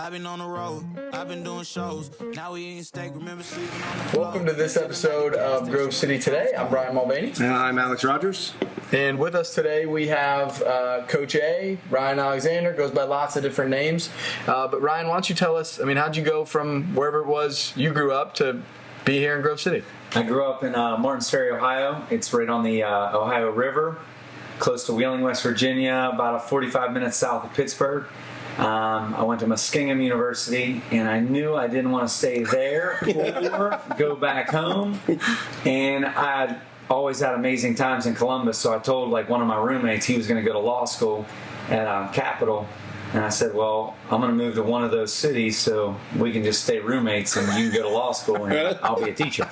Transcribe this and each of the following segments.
I've been on the road, I've been doing shows. Now we eating steak, remember sleeping on the floor. Welcome to this episode of Grove City Today. I'm Bryan Mulvany. And I'm Alex Rogers. And with us today we have Coach A, Ryan Alexander, goes by lots of different names. But Ryan, why don't you tell us, how'd you go from wherever it was you grew up to be here in Grove City? I grew up in Martins Ferry, Ohio. It's right on the Ohio River, close to Wheeling, West Virginia, about 45 minutes south of Pittsburgh. I went to Muskingum University, and I knew I didn't want to stay there or go back home. And I'd always had amazing times in Columbus, so I told one of my roommates he was going to go to law school at Capital. And I said, well, I'm going to move to one of those cities so we can just stay roommates and you can go to law school and I'll be a teacher.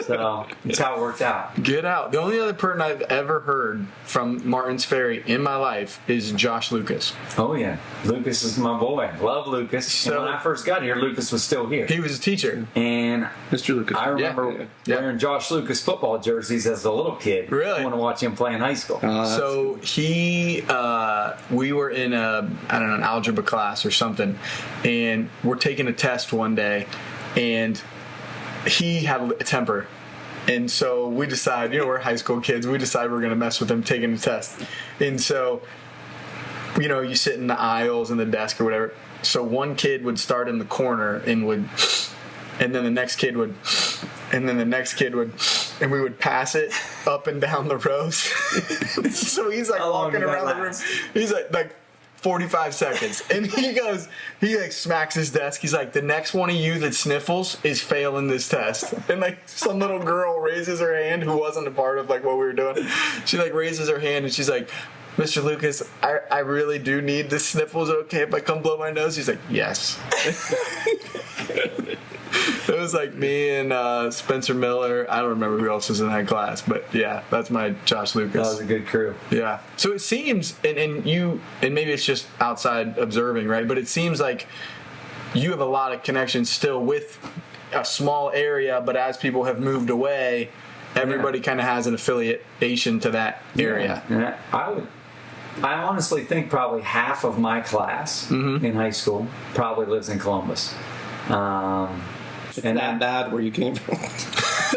So that's how it worked out. Get out. The only other person I've ever heard from Martins Ferry in my life is Josh Lucas. Oh, yeah. Lucas is my boy. Love Lucas. So, and when I first got here, Lucas was still here. He was a teacher. And Mr. Lucas. I remember wearing Josh Lucas football jerseys as a little kid. Really? I want to watch him play in high school. So we were in an algebra class or something, and we're taking a test one day, and he had a temper. And so we decide, we're high school kids, we decide we're going to mess with him taking the test. And so, you sit in the aisles and the desk or whatever. So one kid would start in the corner and then the next kid would, and then the next kid would, and we would pass it up and down the rows. So he's walking around the room. He's like 45 seconds. And he smacks his desk. He's like, the next one of you that sniffles is failing this test. And some little girl raises her hand who wasn't a part of what we were doing. She raises her hand and she's like, Mr. Lucas, I really do need this sniffle. Is it okay if I come blow my nose? He's like, yes. It was me and Spencer Miller. I don't remember who else was in that class, but yeah, that's my Josh Lucas. That was a good crew. Yeah. So it seems, and maybe it's just outside observing, right? But it seems like you have a lot of connections still with a small area, but as people have moved away, everybody kind of has an affiliation to that area. Yeah. I honestly think probably half of my class in high school probably lives in Columbus. And that bad where you came from.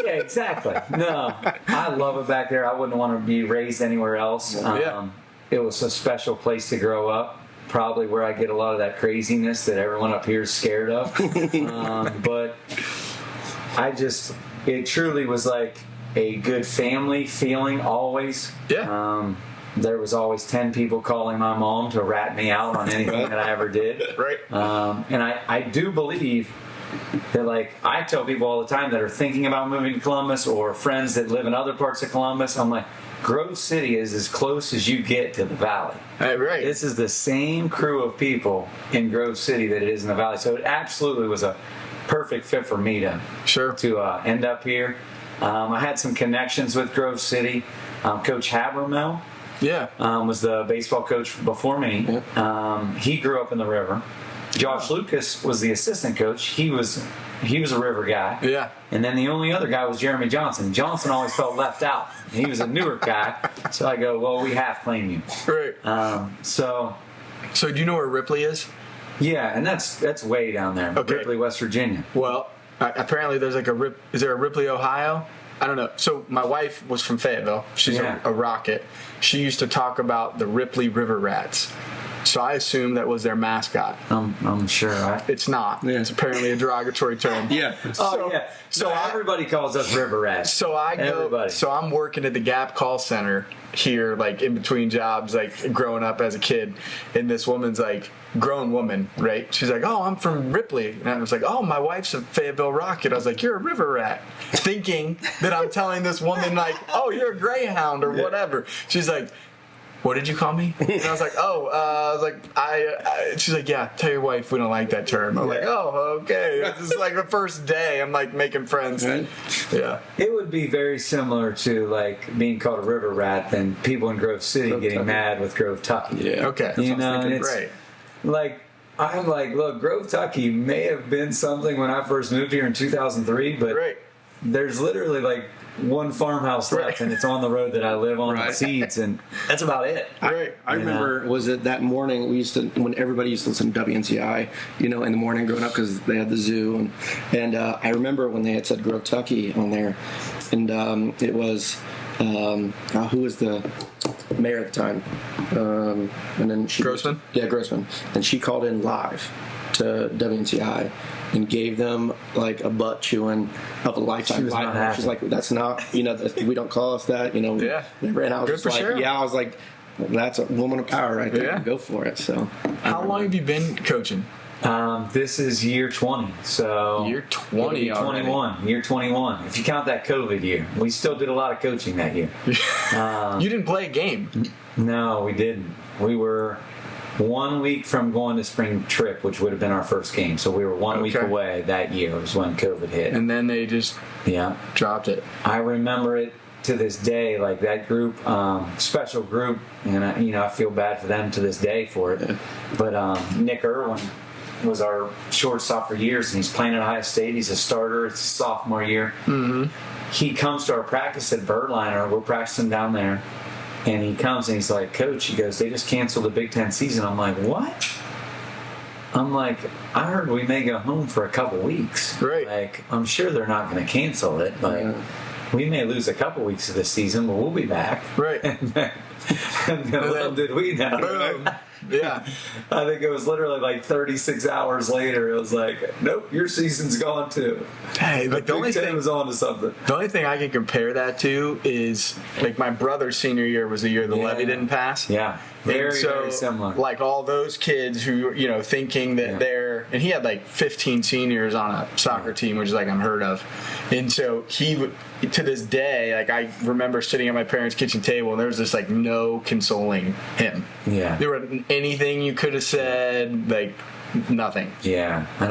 Yeah, exactly. No, I love it back there. I wouldn't want to be raised anywhere else. It was a special place to grow up. Probably where I get a lot of that craziness that everyone up here is scared of. But it truly was a good family feeling always. Yeah. There was always 10 people calling my mom to rat me out on anything that I ever did. Right. And I do believe that, I tell people all the time that are thinking about moving to Columbus or friends that live in other parts of Columbus, I'm like, Grove City is as close as you get to the Valley. Right. This is the same crew of people in Grove City that it is in the Valley. So it absolutely was a perfect fit for me to end up here. I had some connections with Grove City. Coach Habermel was the baseball coach before me. He grew up in the river. Josh Lucas was the assistant coach. He was a river guy. Yeah. And then the only other guy was Jeremy Johnson. Johnson always felt left out. He was a Newark guy. So I go, well, we half claim you. Right. So do you know where Ripley is? Yeah, and that's way down there. Okay. Ripley, West Virginia. Well, apparently there's is there a Ripley, Ohio? I don't know. So my wife was from Fayetteville. She's a Rocket. She used to talk about the Ripley River Rats. So I assume that was their mascot. I'm sure. It's not. Yeah. It's apparently a derogatory term. Yeah. So everybody calls us river rats. So I'm working at the Gap call center here, in between jobs, growing up as a kid, and this woman's grown woman, right? She's like, oh, I'm from Ripley. And I was like, oh, my wife's a Fayetteville Rocket. I was like, you're a river rat. Thinking that I'm telling this woman, oh, you're a Greyhound or whatever. She's like, what did you call me? And I was like, she's like, yeah, tell your wife we don't like that term. I'm like, oh, okay. This is the first day I'm making friends. Yeah. It would be very similar to being called a river rat than people in Grove City getting mad with Grove Tucky. Yeah. Okay. And it's I'm look, Grove Tucky may have been something when I first moved here in 2003, but there's literally one farmhouse left, and it's on the road that I live on with seeds, and that's about it. I remember, was it that morning we used to, when everybody used to listen to WNCI, in the morning growing up because they had the zoo, and I remember when they had said Grove Tucky on there, and it was who was the mayor at the time, and then Grossman. Grossman, and she called in live to WNCI and gave them like a butt chewing of a lifetime. She's like, that's not, we don't call us that, Yeah. And I was just like, sure. I was like, that's a woman of power right there. Yeah. Go for it. So, how long have you been coaching? This is year 20. So year 20 already. 21. Year 21. If you count that COVID year, we still did a lot of coaching that year. You didn't play a game. No, we didn't. We were 1 week from going to spring trip, which would have been our first game. So we were 1 week away that year was when COVID hit. And then they just dropped it. I remember it to this day, like that group, special group, and I feel bad for them to this day for it. Yeah. But Nick Irwin was our shortstop for years, and he's playing at Ohio State. He's a starter. It's his sophomore year. Mm-hmm. He comes to our practice at Birdliner. We're practicing down there. And he comes and he's like, Coach, he goes, they just canceled the Big Ten season. I'm like, what? I'm like, I heard we may go home for a couple weeks. Right. Like, I'm sure they're not going to cancel it. Like, we may lose a couple weeks of this season, but we'll be back. Right. And then little did we know. Yeah. I think it was literally like 36 hours later. It was like, nope, your season's gone too. Hey, but the only thing was on to something. The only thing I can compare that to is like my brother's senior year was the year the levy didn't pass. Yeah. Very similar. Like all those kids who, thinking that they're, and he had like 15 seniors on a soccer team, which is like unheard of. And so he, to this day, like I remember sitting at my parents' kitchen table and there was just like no consoling him. Yeah. There wasn't anything you could have said, like nothing. Yeah. I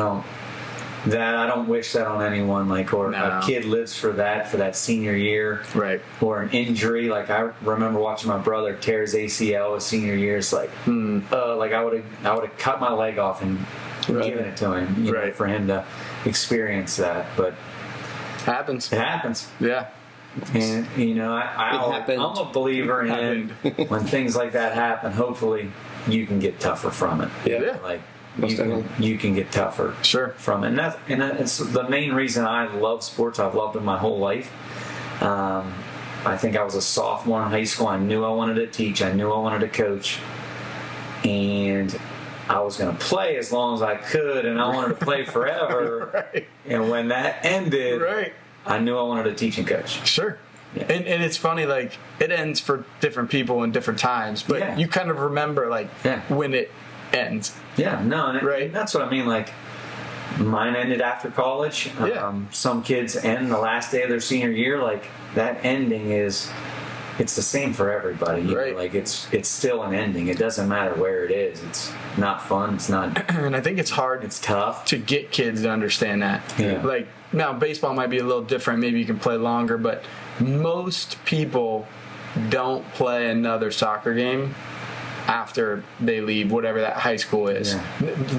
don't wish that on anyone, a kid lives for that senior year. Right. Or an injury. Like I remember watching my brother tear his ACL his senior year. It's like, like I would have cut my leg off and given it to him, know, for him to experience that. But it happens. Yeah. And I'm a believer in when things like that happen. Hopefully, you can get tougher from it. Yeah. Like you can get tougher. From it. And that's the main reason I love sports. I've loved them my whole life. I think I was a sophomore in high school. I knew I wanted to teach. I knew I wanted to coach. And I was going to play as long as I could, and I wanted to play forever. Right. And when that ended, I knew I wanted to teach and coach. Sure. Yeah. And it's funny, like, it ends for different people in different times, but you kind of remember, like, when it ends. Yeah, no, and that's what I mean. Like, mine ended after college. Some kids end the last day of their senior year. Like, that ending it's the same for everybody. Right. Like, it's still an ending. It doesn't matter where it is. It's not fun. It's not. And I think it's hard. It's tough to get kids to understand that. Yeah. Like, now baseball might be a little different. Maybe you can play longer, but most people don't play another soccer game after they leave whatever that high school is. Yeah.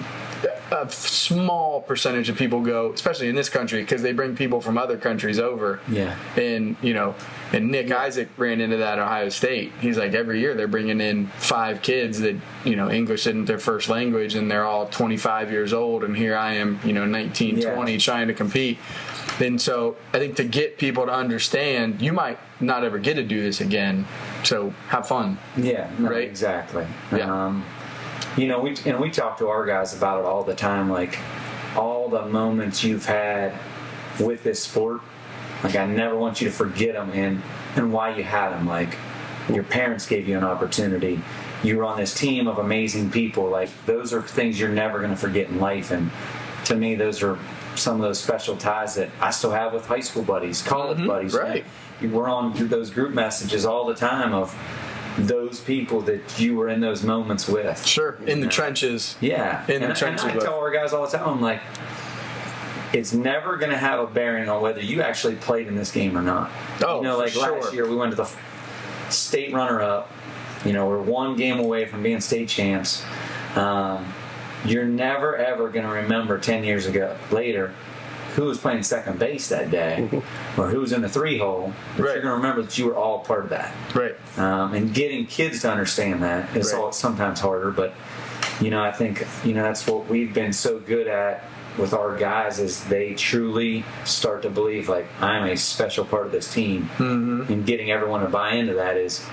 A small percentage of people go, especially in this country, because they bring people from other countries over. Yeah. And, and Nick Isaac ran into that at Ohio State. He's like, every year they're bringing in 5 kids that, English isn't their first language, and they're all 25 years old, and here I am, 19, 20, trying to compete. And so I think to get people to understand, you might not ever get to do this again, so have fun. Yeah, no, right? Exactly. Yeah. We talk to our guys about it all the time, like all the moments you've had with this sport. Like, I never want you to forget them and why you had them. Like, your parents gave you an opportunity. You were on this team of amazing people. Like, those are things you're never going to forget in life. And to me, those are some of those special ties that I still have with high school buddies, college buddies. Right. We're on those group messages all the time of those people that you were in those moments with. Sure. In the trenches. Yeah. In the trenches. And I tell our guys all the time, I'm like, it's never going to have a bearing on whether you actually played in this game or not. Oh, like last year we went to the state runner-up. We're one game away from being state champs. You're never, ever going to remember 10 years later who was playing second base that day or who was in the 3-hole. But Right. you're going to remember that you were all part of that. Right. And getting kids to understand that is Right. sometimes harder. But, I think, that's what we've been so good at with our guys is they truly start to believe, like, I'm a special part of this team. Mm-hmm. And getting everyone to buy into that is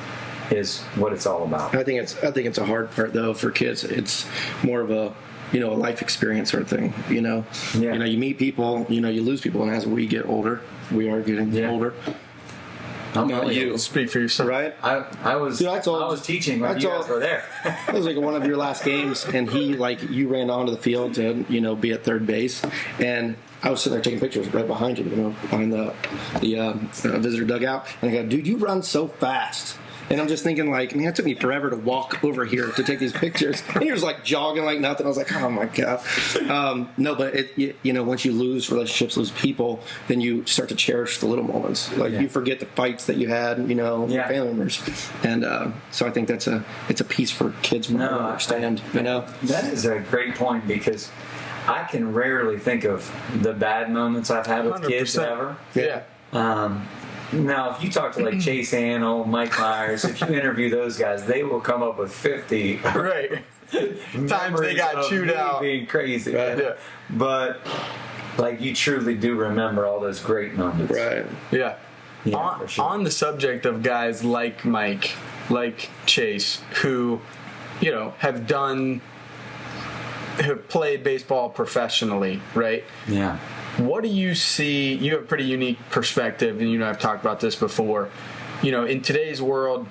what it's all about. I think it's a hard part though for kids. It's more of a a life experience sort of thing. Yeah. You meet people. You lose people, and as we get older, we are getting older. Not you. Speak for yourself. Right? I was Dude, I was teaching when you guys were there. It was like one of your last games, and you ran onto the field to be at third base, and I was sitting there taking pictures right behind you, behind the visitor dugout, and I go, dude, you run so fast. And I'm just thinking, like, man, it took me forever to walk over here to take these pictures. And he was like jogging like nothing. I was like, oh my god. No, but once you lose relationships, lose people, then you start to cherish the little moments. Like you forget the fights that you had, with your family members. And so I think it's a piece for kids to understand. That is a great point because I can rarely think of the bad moments I've had with 100%. kids ever. Yeah. Now, if you talk to like Chase Annell, Mike Myers, if you interview those guys, they will come up with 50 Right. Times they got chewed out. Being crazy. Right. Yeah. But like you truly do remember all those great moments. Right. Yeah. Yeah, for sure. On the subject of guys like Mike, like Chase, who, have played baseball professionally, right? Yeah. What do you see? You have a pretty unique perspective, and I've talked about this before. In today's world,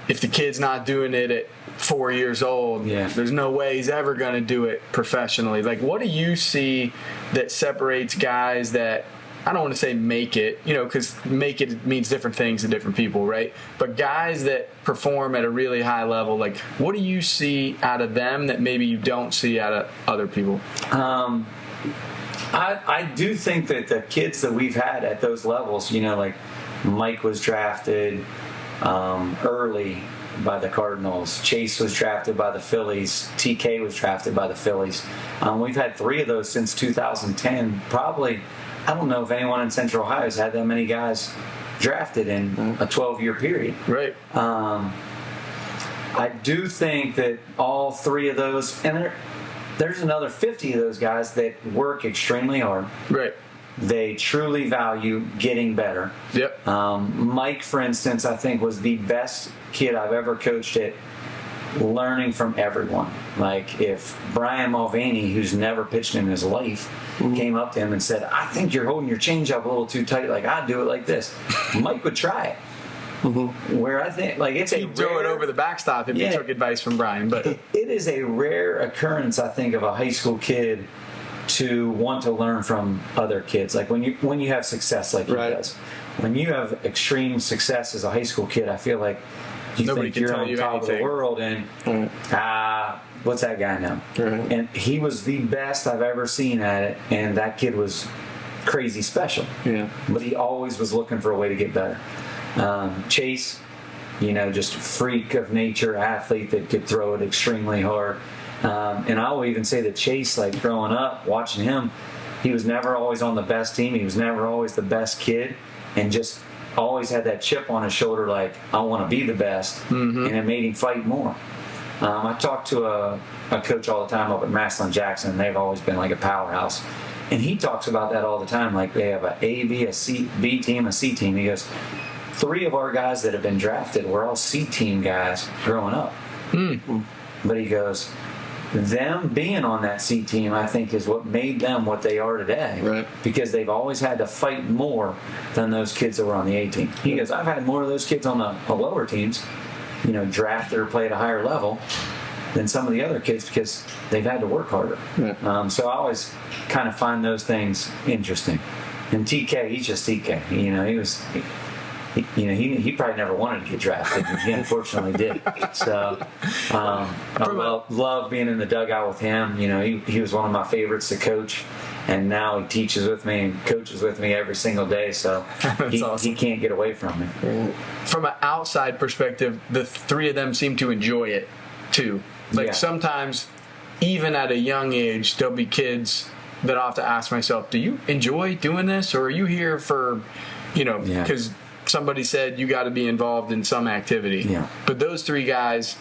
if the kid's not doing it at 4 years old, there's no way he's ever going to do it professionally. Like, what do you see that separates guys that, I don't want to say make it, because make it means different things to different people, right? But guys that perform at a really high level, like, what do you see out of them that maybe you don't see out of other people? I do think that the kids that we've had at those levels, like Mike was drafted early by the Cardinals. Chase was drafted by the Phillies. TK was drafted by the Phillies. We've had 3 of those since 2010. Probably, I don't know if anyone in Central Ohio has had that many guys drafted in a 12-year period. Right. I do think that all 3 of those, and there's another 50 of those guys that work extremely hard. Right. They truly value getting better. Yep. Mike, for instance, I think was the best kid I've ever coached at learning from everyone. Like if Bryan Mulvany, who's never pitched in his life, came up to him and said, I think you're holding your changeup a little too tight, like I'd do it like this. Mike would try it. Mm-hmm. Where I think, like, it's He'd throw it over the backstop if he took advice from Bryan. But it is a rare occurrence, I think, of a high school kid to want to learn from other kids. Like when you have success, like he does. When you have extreme success as a high school kid, I feel like nobody think you're on top of the world, and what's that guy now? Right. And he was the best I've ever seen at it, and that kid was crazy special. Yeah. But he always was looking for a way to get better. Chase, just freak of nature athlete that could throw it extremely hard. And I will even say that Chase, like growing up, watching him, he was never always on the best team. He was never always the best kid, and just always had that chip on his shoulder, like, I want to be the best. Mm-hmm. And it made him fight more. I talk to a coach all the time up at Massillon Jackson, and they've always been like a powerhouse. And he talks about that all the time. Like they have a A, B, a C, B team, a C team. He goes, 3 of our guys that have been drafted were all C team guys growing up. Mm. But he goes, them being on that C team, I think, is what made them what they are today. Right. Because they've always had to fight more than those kids that were on the A team. He goes, I've had more of those kids on the lower teams, drafted or play at a higher level than some of the other kids because they've had to work harder. Right. So I always kind of find those things interesting. And TK, he's just TK. He probably never wanted to get drafted, but he unfortunately did. So I love being in the dugout with him. He was one of my favorites to coach, and now he teaches with me and coaches with me every single day. So he can't get away from me. From an outside perspective, the 3 of them seem to enjoy it too. Like sometimes, even at a young age, there'll be kids that I have to ask myself, do you enjoy doing this, or are you here for, because somebody said you got to be involved in some activity. Yeah. But those three guys,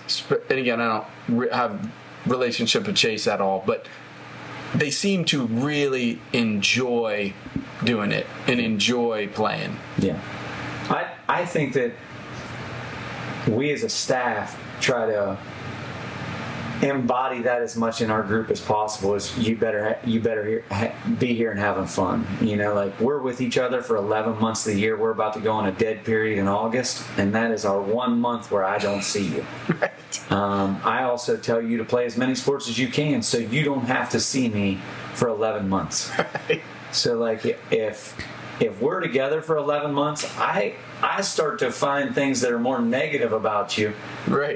and again, I don't have relationship with Chase at all, but they seem to really enjoy doing it and enjoy playing. Yeah. I think that we as a staff try to embody that as much in our group as possible. Is you better be here and having fun. Like we're with each other for 11 months of the year. We're about to go on a dead period in August, and that is our 1 month where I don't see you. Right. I also tell you to play as many sports as you can, so you don't have to see me for 11 months. Right. So like if we're together for 11 months, I start to find things that are more negative about you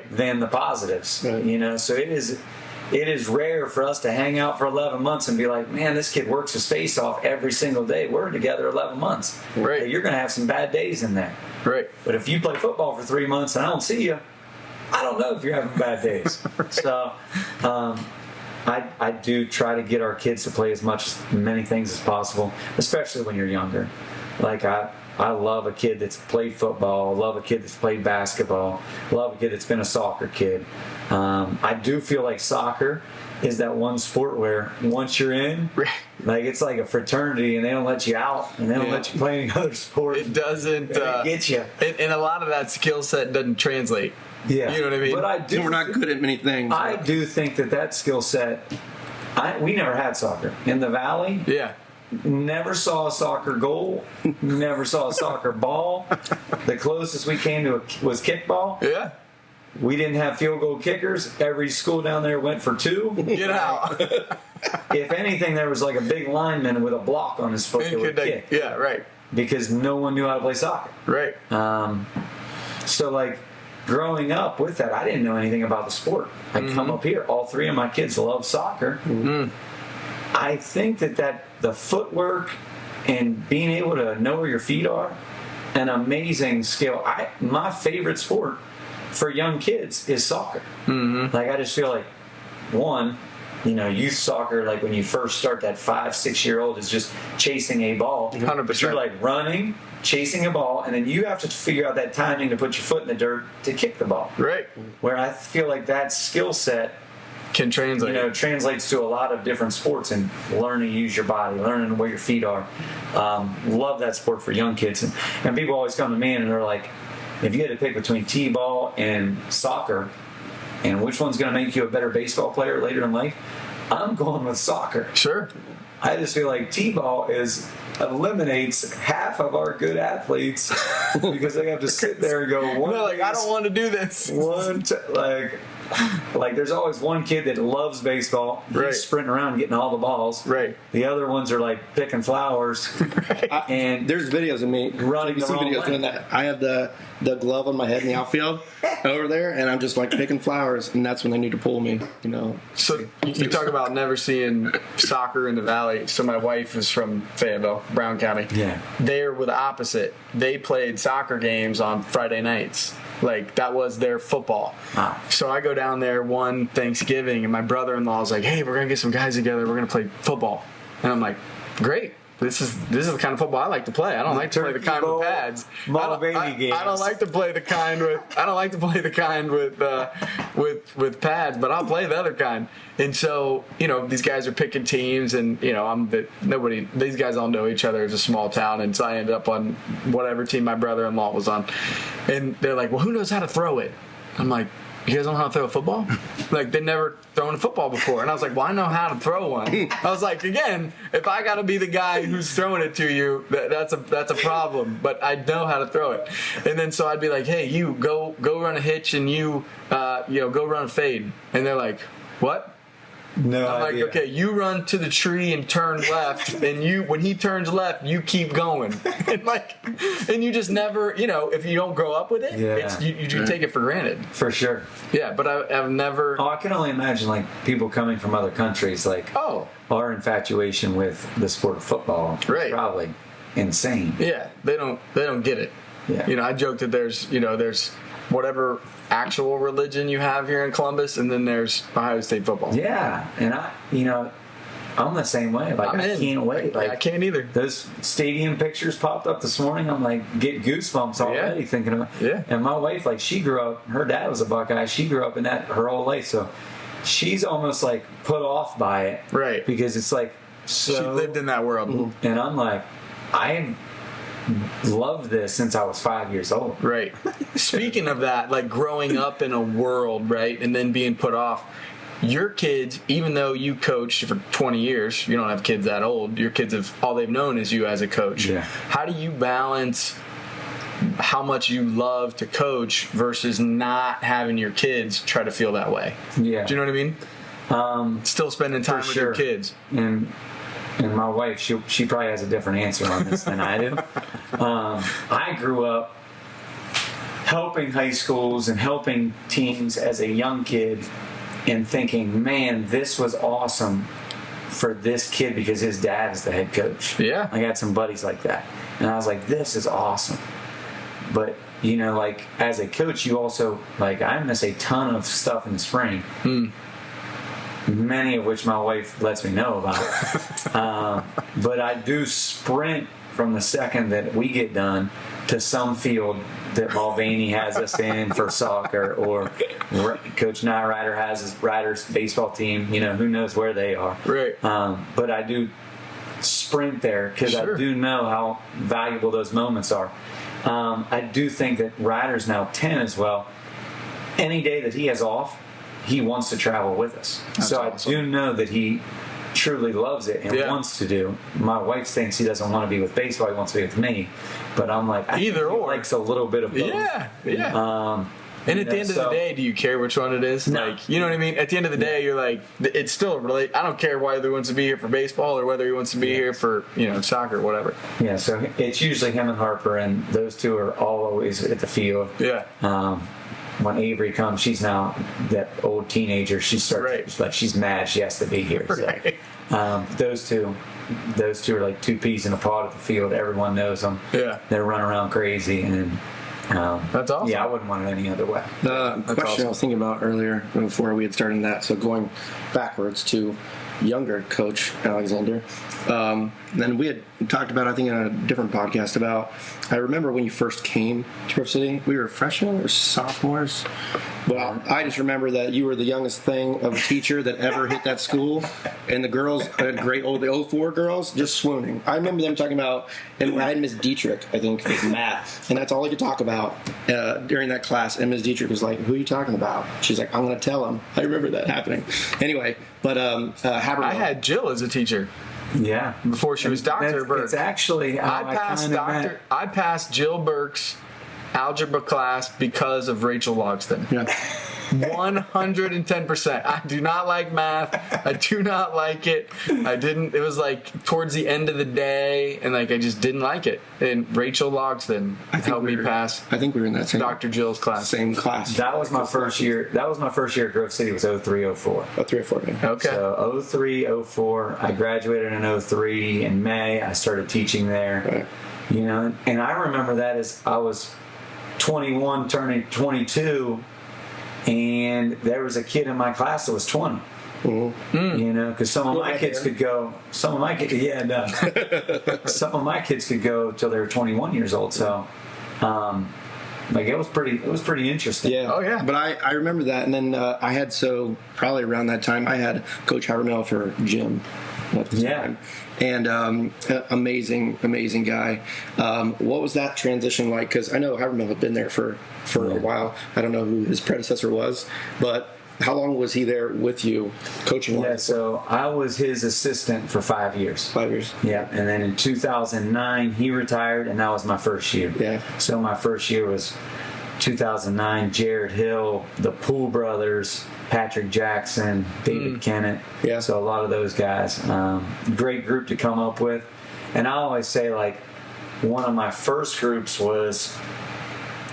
than the positives. Right. So it is rare for us to hang out for 11 months and be like, man, this kid works his face off every single day. We're together 11 months. Right. You're going to have some bad days in there. Right. But if you play football for 3 months and I don't see you, I don't know if you're having bad days. Right. So I do try to get our kids to play as many things as possible, especially when you're younger. Like I love a kid that's played football. I love a kid that's played basketball. I love a kid that's been a soccer kid. I do feel like soccer is that one sport where once you're in, like it's like a fraternity, and they don't let you out, and they don't let you play any other sport. It doesn't get you, and a lot of that skill set doesn't translate. Yeah, you know what I mean. But we're not good at many things. I do think that skill set. We never had soccer in the Valley. Yeah. Never saw a soccer goal. Never saw a soccer ball. The closest we came to was kickball. Yeah. We didn't have field goal kickers. Every school down there went for 2. Get out. If anything, there was like a big lineman with a block on his foot that would kick. Yeah, right. Because no one knew how to play soccer. Right. So like growing up with that, I didn't know anything about the sport. I come up here. All 3 of my kids love soccer. Mm-hmm. I think that the footwork and being able to know where your feet are, an amazing skill. My favorite sport for young kids is soccer. Mm-hmm. Like I just feel like youth soccer, like when you first start, that 5-6-year-old is just chasing a ball. 100%. You're like running, chasing a ball, and then you have to figure out that timing to put your foot in the dirt to kick the ball. Right. Where I feel like that skill set can translate. Translates to a lot of different sports, and learning to use your body, learning where your feet are. Love that sport for young kids. And people always come to me and they're like, if you had to pick between t-ball and soccer, and which one's going to make you a better baseball player later in life, I'm going with soccer. Sure. I just feel like t-ball eliminates half of our good athletes because they have to sit there and go one. No, like I don't want to do this. Like there's always one kid that loves baseball. He's sprinting around getting all the balls. Right. The other ones are like picking flowers. And there's videos of me running the wrong way. doing that. I have the glove on my head in the outfield over there, and I'm just like picking flowers, and that's when they need to pull me. So you talk about never seeing soccer in the Valley. So my wife is from Fayetteville, Brown County. Yeah. They were the opposite. They played soccer games on Friday nights. Like that was their football. Wow. So I go down there one Thanksgiving, and my brother-in-law is like, "Hey, we're gonna get some guys together. We're gonna play football." And I'm like, "Great. This is the kind of football I like to play. I don't like to play the kind with pads. Mulvany I don't like to play the kind with. I don't like to play the kind with pads, but I'll play the other kind." And so these guys are picking teams, and these guys all know each other. It's a small town, and so I ended up on whatever team my brother-in-law was on, and they're like, "Well, who knows how to throw it?" I'm like, "You guys don't know how to throw a football?" Like, they'd never thrown a football before. And I was like, "Well, I know how to throw one." I was like, again, if I got to be the guy who's throwing it to you, that's a problem. But I know how to throw it. And then so I'd be like, "Hey, you go run a hitch, and you go run a fade." And they're like, "What?" No I'm idea. like, "Okay, you run to the tree and turn left, and when he turns left, you keep going." and you just never, if you don't grow up with it, you take it for granted. For sure. Yeah, but I've never. Oh, I can only imagine like people coming from other countries, like our infatuation with the sport of football is probably insane. Yeah, they don't get it. Yeah. I joke that there's whatever actual religion you have here in Columbus, and then there's Ohio State football. Yeah, and I'm the same way. Like, I can't wait. Like, I can't either. Those stadium pictures popped up this morning. I'm like, get goosebumps already thinking about it. Yeah. And my wife, like, she grew up, her dad was a Buckeye. She grew up in that her whole life. So she's almost like put off by it. Right. Because it's like, so. She lived in that world. And I'm like, I loved this since I was 5 years old. Right. Speaking of that, like growing up in a world, right, and then being put off, your kids, even though you coached for 20 years, you don't have kids that old, your kids have, all they've known is you as a coach. Yeah. How do you balance how much you love to coach versus not having your kids try to feel that way? Yeah. Do you know what I mean? Still spending time with your kids. And my wife, she probably has a different answer on this than I do. I grew up helping high schools and helping teams as a young kid and thinking, man, this was awesome for this kid because his dad is the head coach. Yeah. I got some buddies like that. And I was like, this is awesome. But, you know, like, as a coach, you also, like, I miss a ton of stuff in the spring. Many of which my wife lets me know about. But I do sprint from the second that we get done to some field that Mulvany has us in for soccer, or Coach Nyrider has his Riders baseball team. You know, who knows where they are. Right. But I do sprint there because I do know how valuable those moments are. I do think that Ryder's now 10 as well. Any day that he has off, he wants to travel with us. That's so awesome. I do know that he truly loves it and wants to do. My wife thinks he doesn't want to be with baseball, he wants to be with me. But I'm like, I either think he or. likes a little bit of both. Yeah. And at the end of the day, do you care which one it is? No. Like, you know what I mean? At the end of the day, you're like, it's still really, I don't care whether he wants to be here for baseball or whether he wants to be here for, you know, soccer or whatever. Yeah, so it's usually him and Harper, and those two are always at the field. Yeah. When Avery comes, she's now that old teenager. She starts like she's mad she has to be here. So, Right. those two are like two peas in a pod at the field. Everyone knows them. Yeah. They run around crazy, and That's awesome. Yeah, I wouldn't want it any other way. The question awesome. I was thinking about earlier before we had started that, so going backwards to younger Coach Alexander. Then we had talked about, I think, in a different podcast about, I remember when you first came to Grove City, we were freshmen or sophomores. Well, I just remember that you were the youngest thing of a teacher that ever hit that school, and the girls, the 04 girls, just swooning. I remember them talking about, and I had Miss Dietrich, I think, with math, and that's all I could talk about during that class, and Miss Dietrich was like, who are you talking about? She's like, I'm going to tell him. I remember that happening. Anyway, but Habermill. I had Jill as a teacher. Yeah. Before she was Dr. Burke. It's actually how I passed Jill Burke's algebra class because of Rachel Logston. Yeah. 110%. I do not like math. I do not like it. It was like towards the end of the day, and like I just didn't like it. And Rachel Logston helped me pass. I think we were in that same Dr. Jill's class. Same class. That was my first year. That was my first year at Grove City. Was 03, 04. About 3 or 4. Yeah. Okay. So 03, 04. I graduated in 03 in May. I started teaching there. Right. You know, and I remember that as I was 21, turning 22. And there was a kid in my class that was 20. Mm-hmm. You know, because some of my kids could go. Some of my kids, some of my kids could go till they were 21 years old. So, like it was pretty interesting. Yeah. Oh, yeah. But I remember that, and then I had probably around that time I had Coach Habermill for gym. At the time. And amazing guy. What was that transition like? Because I know Habermill had been there for a while. I don't know who his predecessor was, but how long was he there with you, coaching? Yeah, so I was his assistant for 5 years. 5 years. Yeah, and then in 2009 he retired, and that was my first year. Yeah. So my first year was 2009. Jared Hill, the Poole brothers, Patrick Jackson, David Kennett. Yeah. So a lot of those guys. Great group to come up with. And I always say, like, one of my first groups was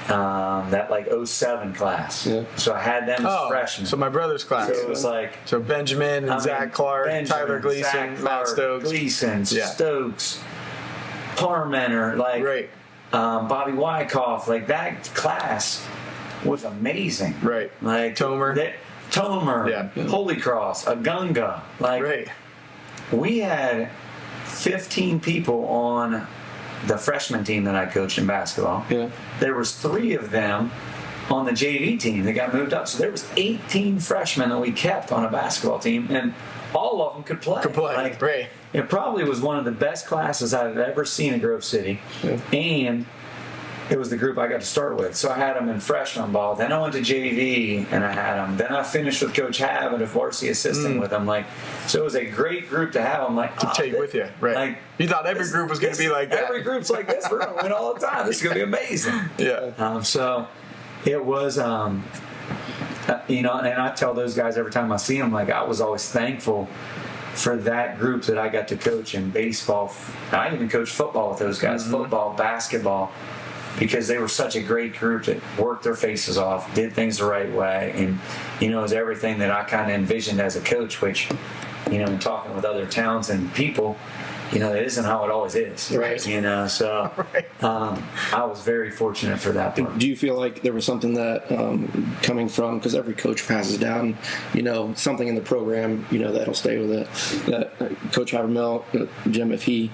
that, like, 07 class. Yeah. So I had them as freshmen. So my brother's class. So it was like... So Benjamin and Zach Clark, Tyler Gleason, Zach Matt Clark, Stokes. Gleason, Yeah. Stokes, Parmenter, like... Right. Bobby Wyckoff, like that class was amazing. Right. Like Tomer. Tomer, Yeah. Holy Cross, Agunga, like Right. we had 15 people on the freshman team that I coached in basketball. Yeah. There was 3 of them on the JV team that got moved up. So there was 18 freshmen that we kept on a basketball team, and all of them could play. Like, great. It probably was one of the best classes I've ever seen in Grove City, and it was the group I got to start with. So I had them in freshman ball. Then I went to JV, and I had them. Then I finished with Coach Hab at a varsity assistant with them. Like, so it was a great group to have. I'm like, to take with you, right? Like, you thought every group was going to be like that. Every group's like this. We're going to win all the time. This is going to be amazing. Yeah. So it was, and I tell those guys every time I see them, like, I was always thankful for that group that I got to coach in baseball. I even coached football with those guys, football, basketball, because they were such a great group that worked their faces off, did things the right way, and, it was everything that I kind of envisioned as a coach, which, in talking with other towns and people, it isn't how it always is. Right. So I was very fortunate for that part. Do you feel like there was something that coming from, because every coach passes down, something in the program, that'll stay with it. That Coach Havermill, Jim, if he,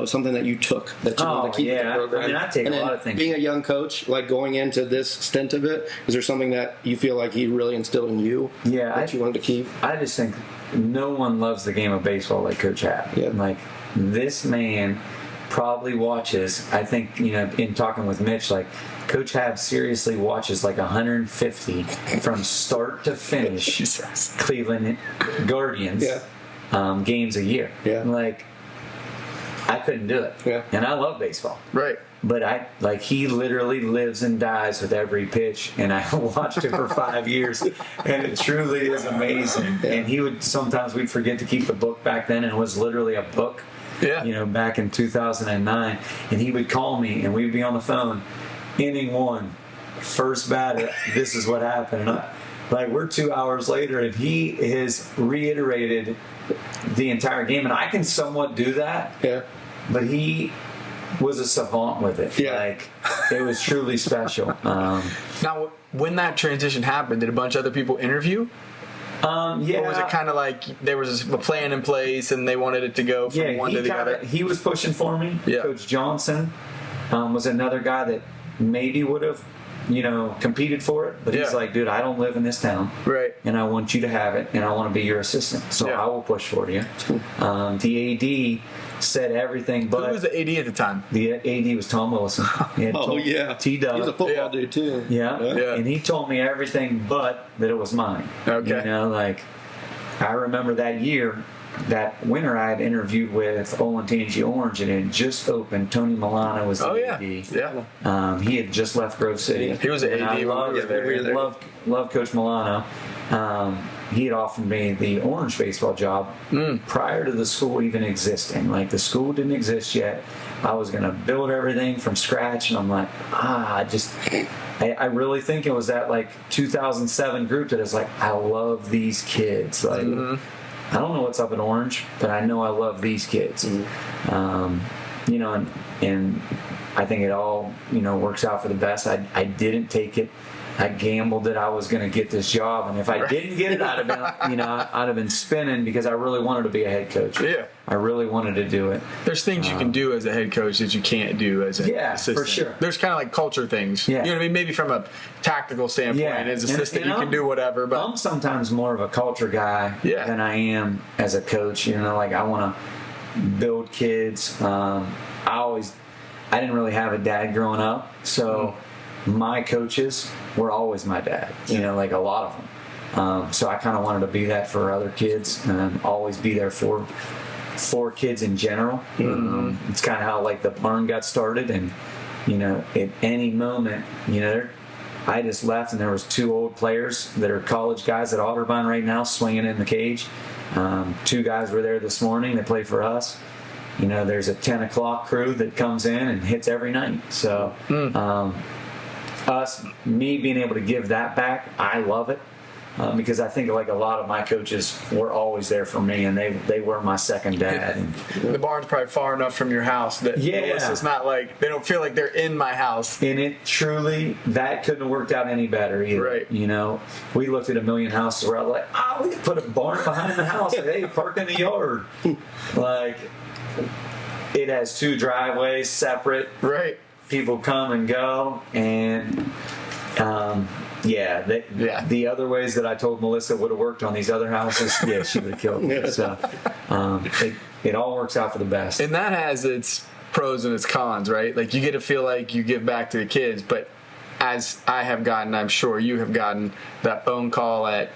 something that you took that you want to keep in the program. I mean, I take a lot of things. Being a young coach, like going into this stint of it, is there something that you feel like he really instilled in you that you wanted to keep? I just think no one loves the game of baseball like Coach Hab. Yeah. Like, this man probably watches, I think, in talking with Mitch, like, Coach Hab seriously watches like 150 from start to finish Cleveland Guardians games a year. Yeah. Like, I couldn't do it. Yeah. And I love baseball. Right. But he literally lives and dies with every pitch, and I watched it for 5 years, and it truly is amazing. Yeah. And sometimes we'd forget to keep the book back then, and it was literally a book, back in 2009, and he would call me, and we'd be on the phone, inning 1, first batter, this is what happened. And we're 2 hours later, and he has reiterated the entire game, and I can somewhat do that. Yeah. But he was a savant with it. Yeah. It was truly special. Now, when that transition happened, did a bunch of other people interview? Yeah. Or was it kind of like there was a plan in place and they wanted it to go from one to the other? He was pushing for me. Yeah. Coach Johnson was another guy that maybe would have, competed for it. But he's like, dude, I don't live in this town. Right. And I want you to have it, and I want to be your assistant. So I will push for you. The AD said everything, but who was the AD at the time? The AD was Tom Wilson. T-Dub. He was a football dude too. Yeah. And he told me everything but that it was mine. Okay. I remember that year, that winter, I had interviewed with Olentangy Orange, and it had just opened. Tony Milano was the AD. Yeah. He had just left Grove City. He was the AD. I loved Coach Milano. He had offered me the Orange baseball job prior to the school even existing. Like, the school didn't exist yet. I was going to build everything from scratch, and I'm like, I really think it was that 2007 group that is like, I love these kids. I don't know what's up at Orange, but I know I love these kids. And I think it all works out for the best. I didn't take it. I gambled that I was going to get this job, and if I didn't get it, I'd have been spinning, because I really wanted to be a head coach. Yeah, I really wanted to do it. There's things you can do as a head coach that you can't do as an assistant. For sure. There's kind of like culture things. Yeah. You know what I mean? Maybe from a tactical standpoint, as an assistant, you can do whatever. But I'm sometimes more of a culture guy than I am as a coach. I want to build kids. I didn't really have a dad growing up, so my coaches were always my dad, a lot of them. So I kind of wanted to be that for other kids, and always be there for kids in general. It's kind of how the barn got started, and at any moment, I just left, and there was 2 old players that are college guys at Otterbein right now swinging in the cage. 2 guys were there this morning that play for us. There's a 10 o'clock crew that comes in and hits every night. So me being able to give that back, I love it. because I think like a lot of my coaches were always there for me, and they were my second dad. And, the barn's probably far enough from your house that it's not like they don't feel like they're in my house. And it truly, that couldn't have worked out any better either. Right. You know, we looked at a million houses where I was like, we could put a barn behind the house. Like, hey, park in the yard. Like, it has 2 driveways separate. Right. People come and go, and the other ways that I told Melissa would have worked on these other houses, she would have killed me. So it all works out for the best. And that has its pros and its cons, right? Like, you get to feel like you give back to the kids, but as I have gotten, I'm sure you have gotten that phone call at,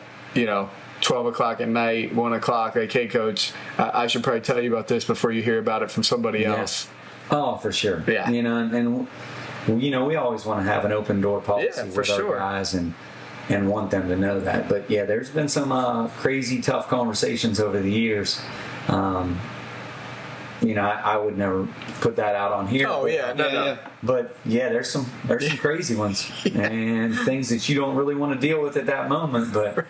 12 o'clock at night, 1 o'clock, like, hey, coach, I should probably tell you about this before you hear about it from somebody else. Oh, for sure. Yeah. And we always want to have an open door policy with our guys and want them to know that. But, there's been some crazy, tough conversations over the years. I would never put that out on here. Oh, no. But, there's some crazy ones and things that you don't really want to deal with at that moment. But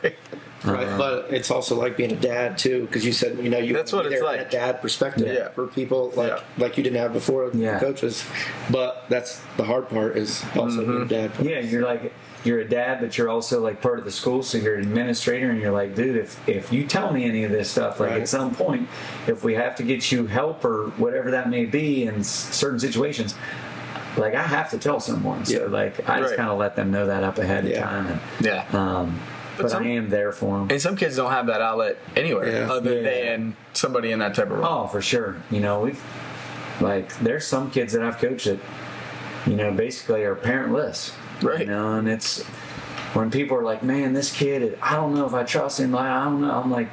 Right, but it's also like being a dad too, because you said you that's what there it's like. in a dad perspective for people like you didn't have before the coaches. But that's the hard part is also being a dad. Yeah, you're a dad, but you're also like part of the school, so you're an administrator, and you're like, dude, if you tell me any of this stuff, like at some point, if we have to get you help or whatever that may be in certain situations, like I have to tell someone. So like I just kind of let them know that up ahead of time. And, but I am there for them. And some kids don't have that outlet anywhere other than somebody in that type of role. Oh, for sure. There's some kids that I've coached that, basically are parentless. Right. And it's when people are like, man, this kid, I don't know if I trust him. I don't know. I'm like,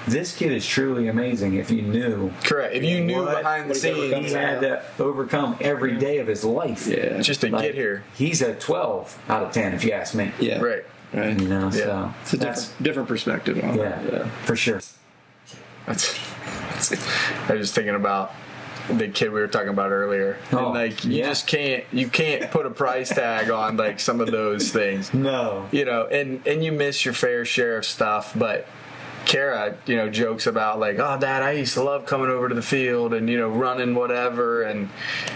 this kid is truly amazing if you knew. Correct. If you knew behind the scenes. He had to overcome every day of his life. Yeah. Just to get here. He's a 12 out of 10, if you ask me. Yeah. Right. Right. So it's a different perspective on that. For sure. That's I was just thinking about the kid we were talking about earlier. And just can't put a price tag on like some of those things. No. And you miss your fair share of stuff, but Kara, jokes about like, oh, Dad, I used to love coming over to the field and, running whatever. And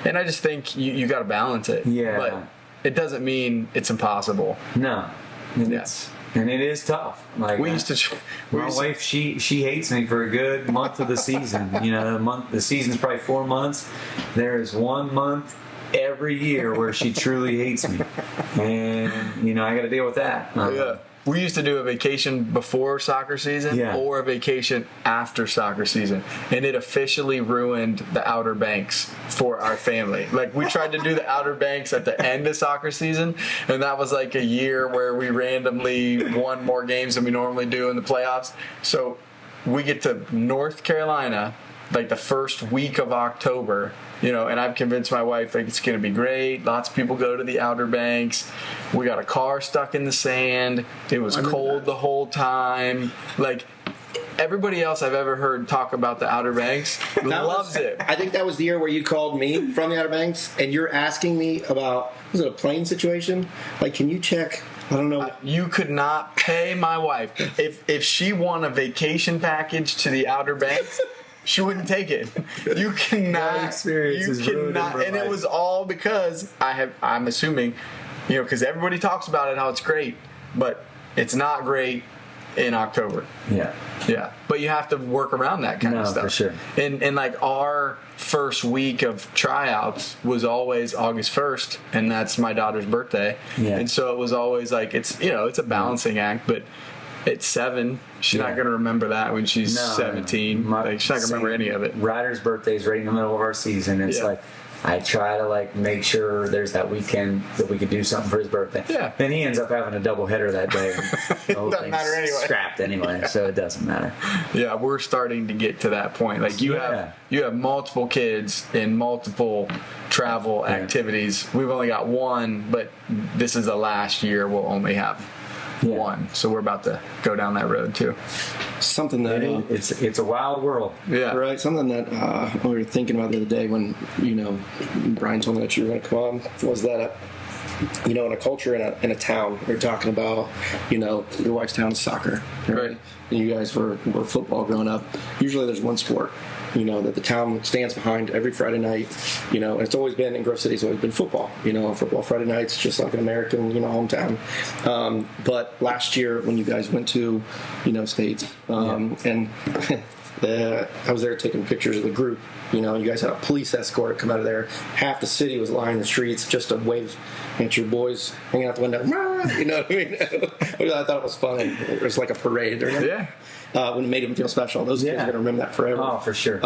I just think you got to balance it. Yeah. But it doesn't mean it's impossible. No. And it is tough. Like my wife, she hates me for a good month of the season. The season's probably 4 months. There is 1 month every year where she truly hates me, and I got to deal with that. We used to do a vacation before soccer season or a vacation after soccer season, and it officially ruined the Outer Banks for our family. Like, we tried to do the Outer Banks at the end of soccer season, and that was like a year where we randomly won more games than we normally do in the playoffs. So we get to North Carolina like the first week of October, and I've convinced my wife like it's going to be great. Lots of people go to the Outer Banks. We got a car stuck in the sand. It was cold the whole time. Like, everybody else I've ever heard talk about the Outer Banks loves it. I think that was the year where you called me from the Outer Banks, and you're asking me about, was it a plane situation? Like, can you check? I don't know. You could not pay my wife. If she won a vacation package to the Outer Banks, she wouldn't take it. You cannot. And it was all because I'm assuming, because everybody talks about it, how it's great, but it's not great in October. Yeah. Yeah. But you have to work around that kind of stuff. For sure. And like our first week of tryouts was always August 1st, and that's my daughter's birthday. Yeah. And so it was always like, it's a balancing act, but at 7, she's not going to remember that when she's 17. She's not going to remember any of it. Ryder's birthday is right in the middle of our season. It's like I try to make sure there's that weekend that we could do something for his birthday. Yeah. Then he ends up having a doubleheader that day. It doesn't matter anyway. Scrapped anyway, so it doesn't matter. Yeah, we're starting to get to that point. Like you have multiple kids in multiple travel activities. We've only got one, but this is the last year we'll only have one, so we're about to go down that road too. Something that it's a wild world. Yeah, right. Something that we were thinking about the other day when Bryan told me that you were going to come on was that in a culture in a town, we're talking about, your wife's town is soccer, right? And you guys were football growing up. Usually there's one sport, that the town stands behind every Friday night, and it's always been, in Grove City, it's always been football, football Friday nights, just like an American, hometown. But last year when you guys went to, states, and I was there taking pictures of the group. You guys had a police escort come out of there. Half the city was lining the streets just to wave at your boys hanging out the window. You know what I mean? I thought it was funny. It was like a parade. Yeah. When it made them feel special. Those kids are going to remember that forever. Oh, for sure.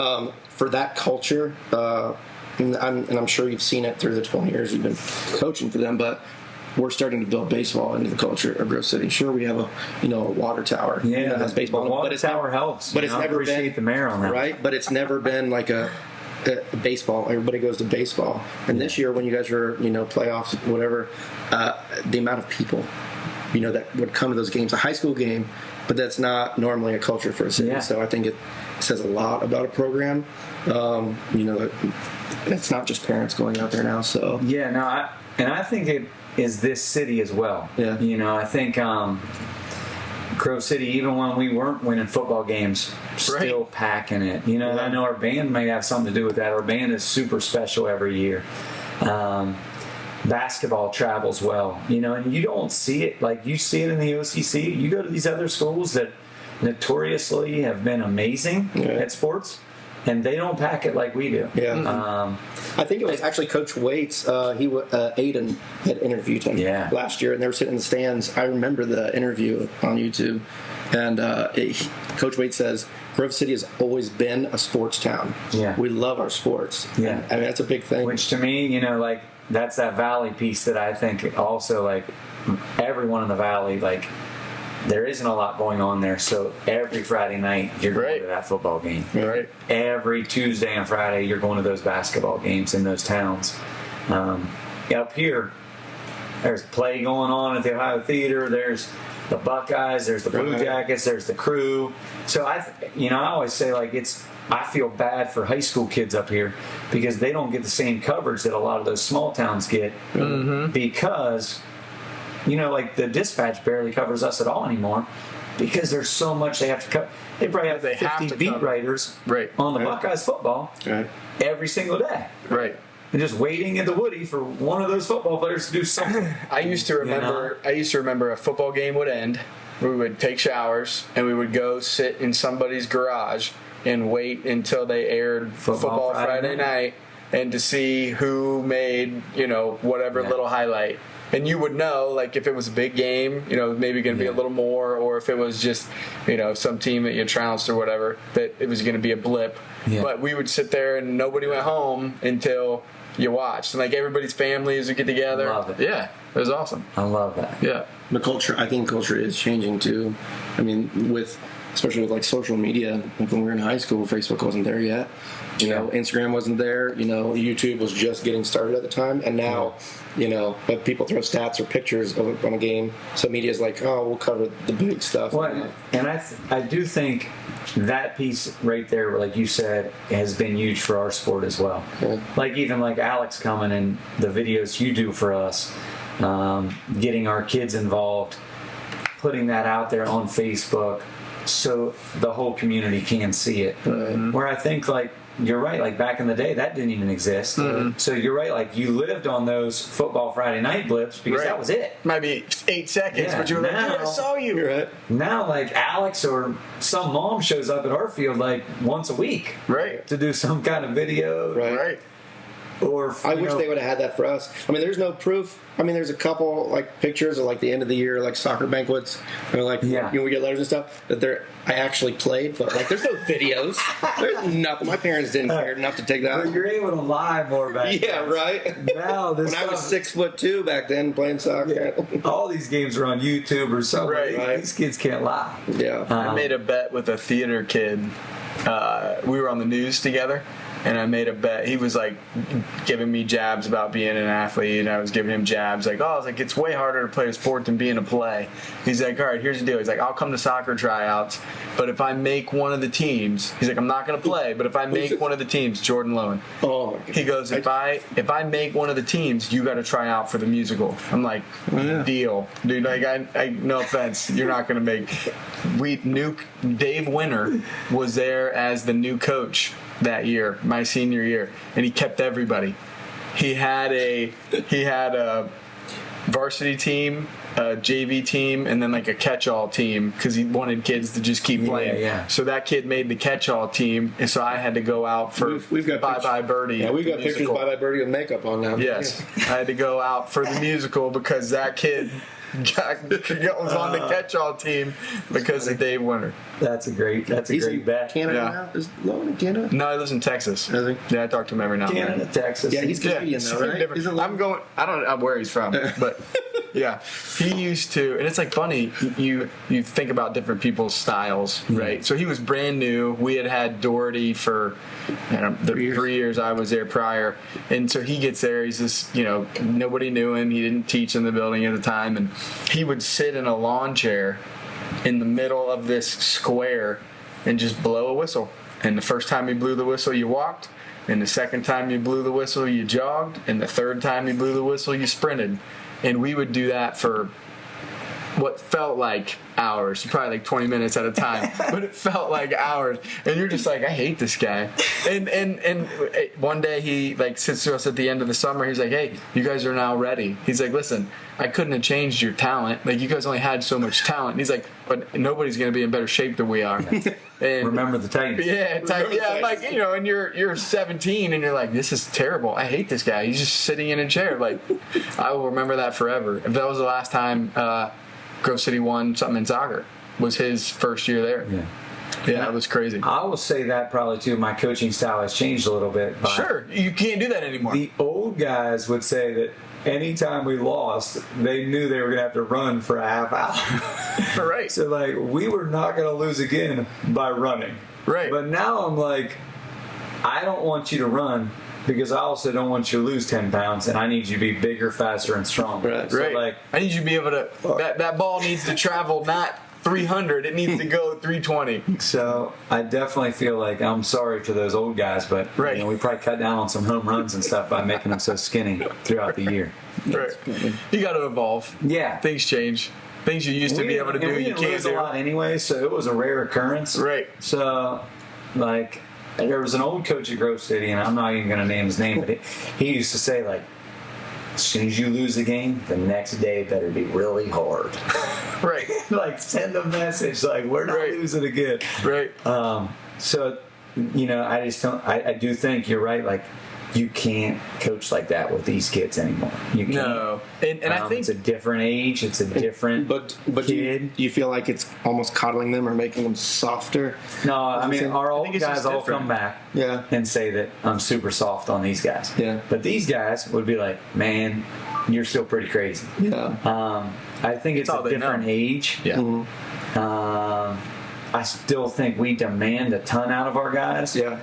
For that culture, and I'm sure you've seen it through the 20 years you've been coaching for them, but we're starting to build baseball into the culture of Grove City. Sure, we have a water tower. Yeah, that's baseball. The water but it's tower never, helps. But it's never appreciate been the mayor on that, right? But it's never been like a baseball. Everybody goes to baseball. And this year, when you guys were playoffs, whatever, the amount of people that would come to those games, a high school game, but that's not normally a culture for a city. Yeah. So I think it says a lot about a program. It's not just parents going out there now. So I think it is this city as well. Yeah. I think Grove City, even when we weren't winning football games, still packing it. I know our band may have something to do with that. Our band is super special every year. Basketball travels well, and you don't see it like you see it in the OCC. You go to these other schools that notoriously have been amazing at sports, and they don't pack it like we do. Yeah. I think it was actually Coach Waits. Aiden had interviewed him last year, and they were sitting in the stands. I remember the interview on YouTube, and Coach Waits says, Grove City has always been a sports town. Yeah. We love our sports. Yeah. And, I mean, that's a big thing. Which to me, that's that Valley piece that I think also, everyone in the Valley, there isn't a lot going on there, so every Friday night you're going to that football game. Right. Every Tuesday and Friday you're going to those basketball games in those towns. Up here, there's play going on at the Ohio Theater. There's the Buckeyes. There's the Blue Jackets. There's the Crew. So I always say I feel bad for high school kids up here because they don't get the same coverage that a lot of those small towns get because. The Dispatch barely covers us at all anymore because there's so much they have to cover. They probably have 50 beat writers on the Buckeyes football every single day. Right. And just waiting at the Woody for one of those football players to do something. I used to remember a football game would end. We would take showers and we would go sit in somebody's garage and wait until they aired football Friday night and to see who made, whatever little highlight. And you would know, if it was a big game, maybe going to be a little more, or if it was just, some team that you trounced or whatever, that it was going to be a blip. Yeah. But we would sit there and nobody went home until you watched. And, everybody's families would get together. Love it. Yeah, it was awesome. I love that. Yeah. I think culture is changing, too. I mean, especially with social media, when we were in high school, Facebook wasn't there yet. Instagram wasn't there. YouTube was just getting started at the time, and now, but people throw stats or pictures on a game. So media's we'll cover the big stuff. Well, and I do think that piece right there, like you said, has been huge for our sport as well. Yeah. Even Alex coming and the videos you do for us, getting our kids involved, putting that out there on Facebook. So the whole community can see it. Where I think you're right, back in the day that didn't even exist. So you're right, you lived on those football Friday night blips because that was it. Might be 8 seconds, but you were I saw you. Right. Now Alex or some mom shows up at our field once a week. Right. To do some kind of video. Right. Or I wish they would have had that for us. I mean, there's no proof. I mean, there's a couple pictures of the end of the year soccer banquets, and we get letters and stuff that I actually played, but there's no videos. There's nothing. My parents didn't care enough to take that. But you're able to lie more back then. Yeah, right. Now when I was 6'2" back then playing soccer, all these games are on YouTube or something. Right. These kids can't lie. Yeah. I made a bet with a theater kid. We were on the news together. and I made a bet. He was like giving me jabs about being an athlete, and I was giving him jabs like, I was like, it's way harder to play a sport than being a play. He's like, all right, here's the deal. He's like, I'll come to soccer tryouts, but if I make one of the teams, he's like, I'm not going to play, but if I make one of the teams, Jordan Lowen. Oh, my God. He goes, if I make one of the teams, you got to try out for the musical. I'm like, deal, dude. Like, I no offense, you're not going to make. Dave Winter was there as the new coach that year, my senior year, and he kept everybody. He had a varsity team, a JV team, and then like a catch-all team because he wanted kids to just keep playing. Yeah. So that kid made the catch-all team, and so I had to go out for we've got Bye Bye Birdie. Yeah, we've got musical. pictures Bye Bye Birdie with makeup on now. Yes, I had to go out for the musical because that kid was on the catch-all team because of Dave Winter. That's a great bet. Canada Yeah. now? Is Lowen in Canada? No, he lives in Texas. Does he? Yeah, I talk to him every now and then. Canada, Texas. Yeah, he's Canadian though, right? different. Isn't I'm going. I don't know where he's from, but yeah, he used to. And it's like funny. You think about different people's styles, right? So he was brand new. We had Doherty for the 3 years I was there prior, and so he gets there. He's just nobody knew him. He didn't teach in the building at the time, and he would sit in a lawn chair in the middle of this square and just blow a whistle. And the first time he blew the whistle, you walked. And the second time you blew the whistle, you jogged. And the third time you blew the whistle, you sprinted. And we would do that for what felt like hours, probably like 20 minutes at a time, but it felt like hours. And you're just like, I hate this guy. And one day he like sits to us at the end of the summer. He's like, hey, you guys are now ready. He's like, listen, I couldn't have changed your talent. Like, you guys only had so much talent. And he's like, but nobody's going to be in better shape than we are. And Remember the Titans. yeah, like, and you're 17 and you're like, this is terrible. I hate this guy. He's just sitting in a chair. Like, I will remember that forever. If that was the last time Grove City won something in soccer, was his first year there. Yeah, that was crazy. I will say that probably too. My coaching style has changed a little bit. Sure, you can't do that anymore. The old guys would say that anytime we lost, they knew they were going to have to run for a half hour. Right. So, like, we were not going to lose again by running. Right. But now I'm like, I don't want you to run because I also don't want you to lose 10 pounds, and I need you to be bigger, faster, and stronger. Right. So, Right. like, I need you to be able to. That ball needs to travel not 300. It needs to go 320. so I definitely feel like I'm sorry to those old guys, but Right. we probably cut down on some home runs and stuff by making them so skinny throughout the year. Right. You got to evolve. Yeah. Things change. Things you used to be able to do, we you didn't can't lose do. a lot anyway, so it was a rare occurrence. Right. So, like, there was an old coach at Grove City, and I'm not even going to name his name, but he used to say, like, as soon as you lose the game, the next day better be really hard. Right. Like, send a message, like, we're not Right. losing again. Right. So, I just don't, I do think you're right, like, you can't coach like that with these kids anymore. You can't. No. And I think it's a different age, it's a different But kid. do you feel like it's almost coddling them or making them softer? No, I mean, think- our I old think it's guys just all different. come back Yeah. and say that I'm super soft on these guys. Yeah. But these guys would be like, man, you're still pretty crazy. Yeah. I think it's all a they different know. age. yeah. I still think we demand a ton out of our guys. Yeah.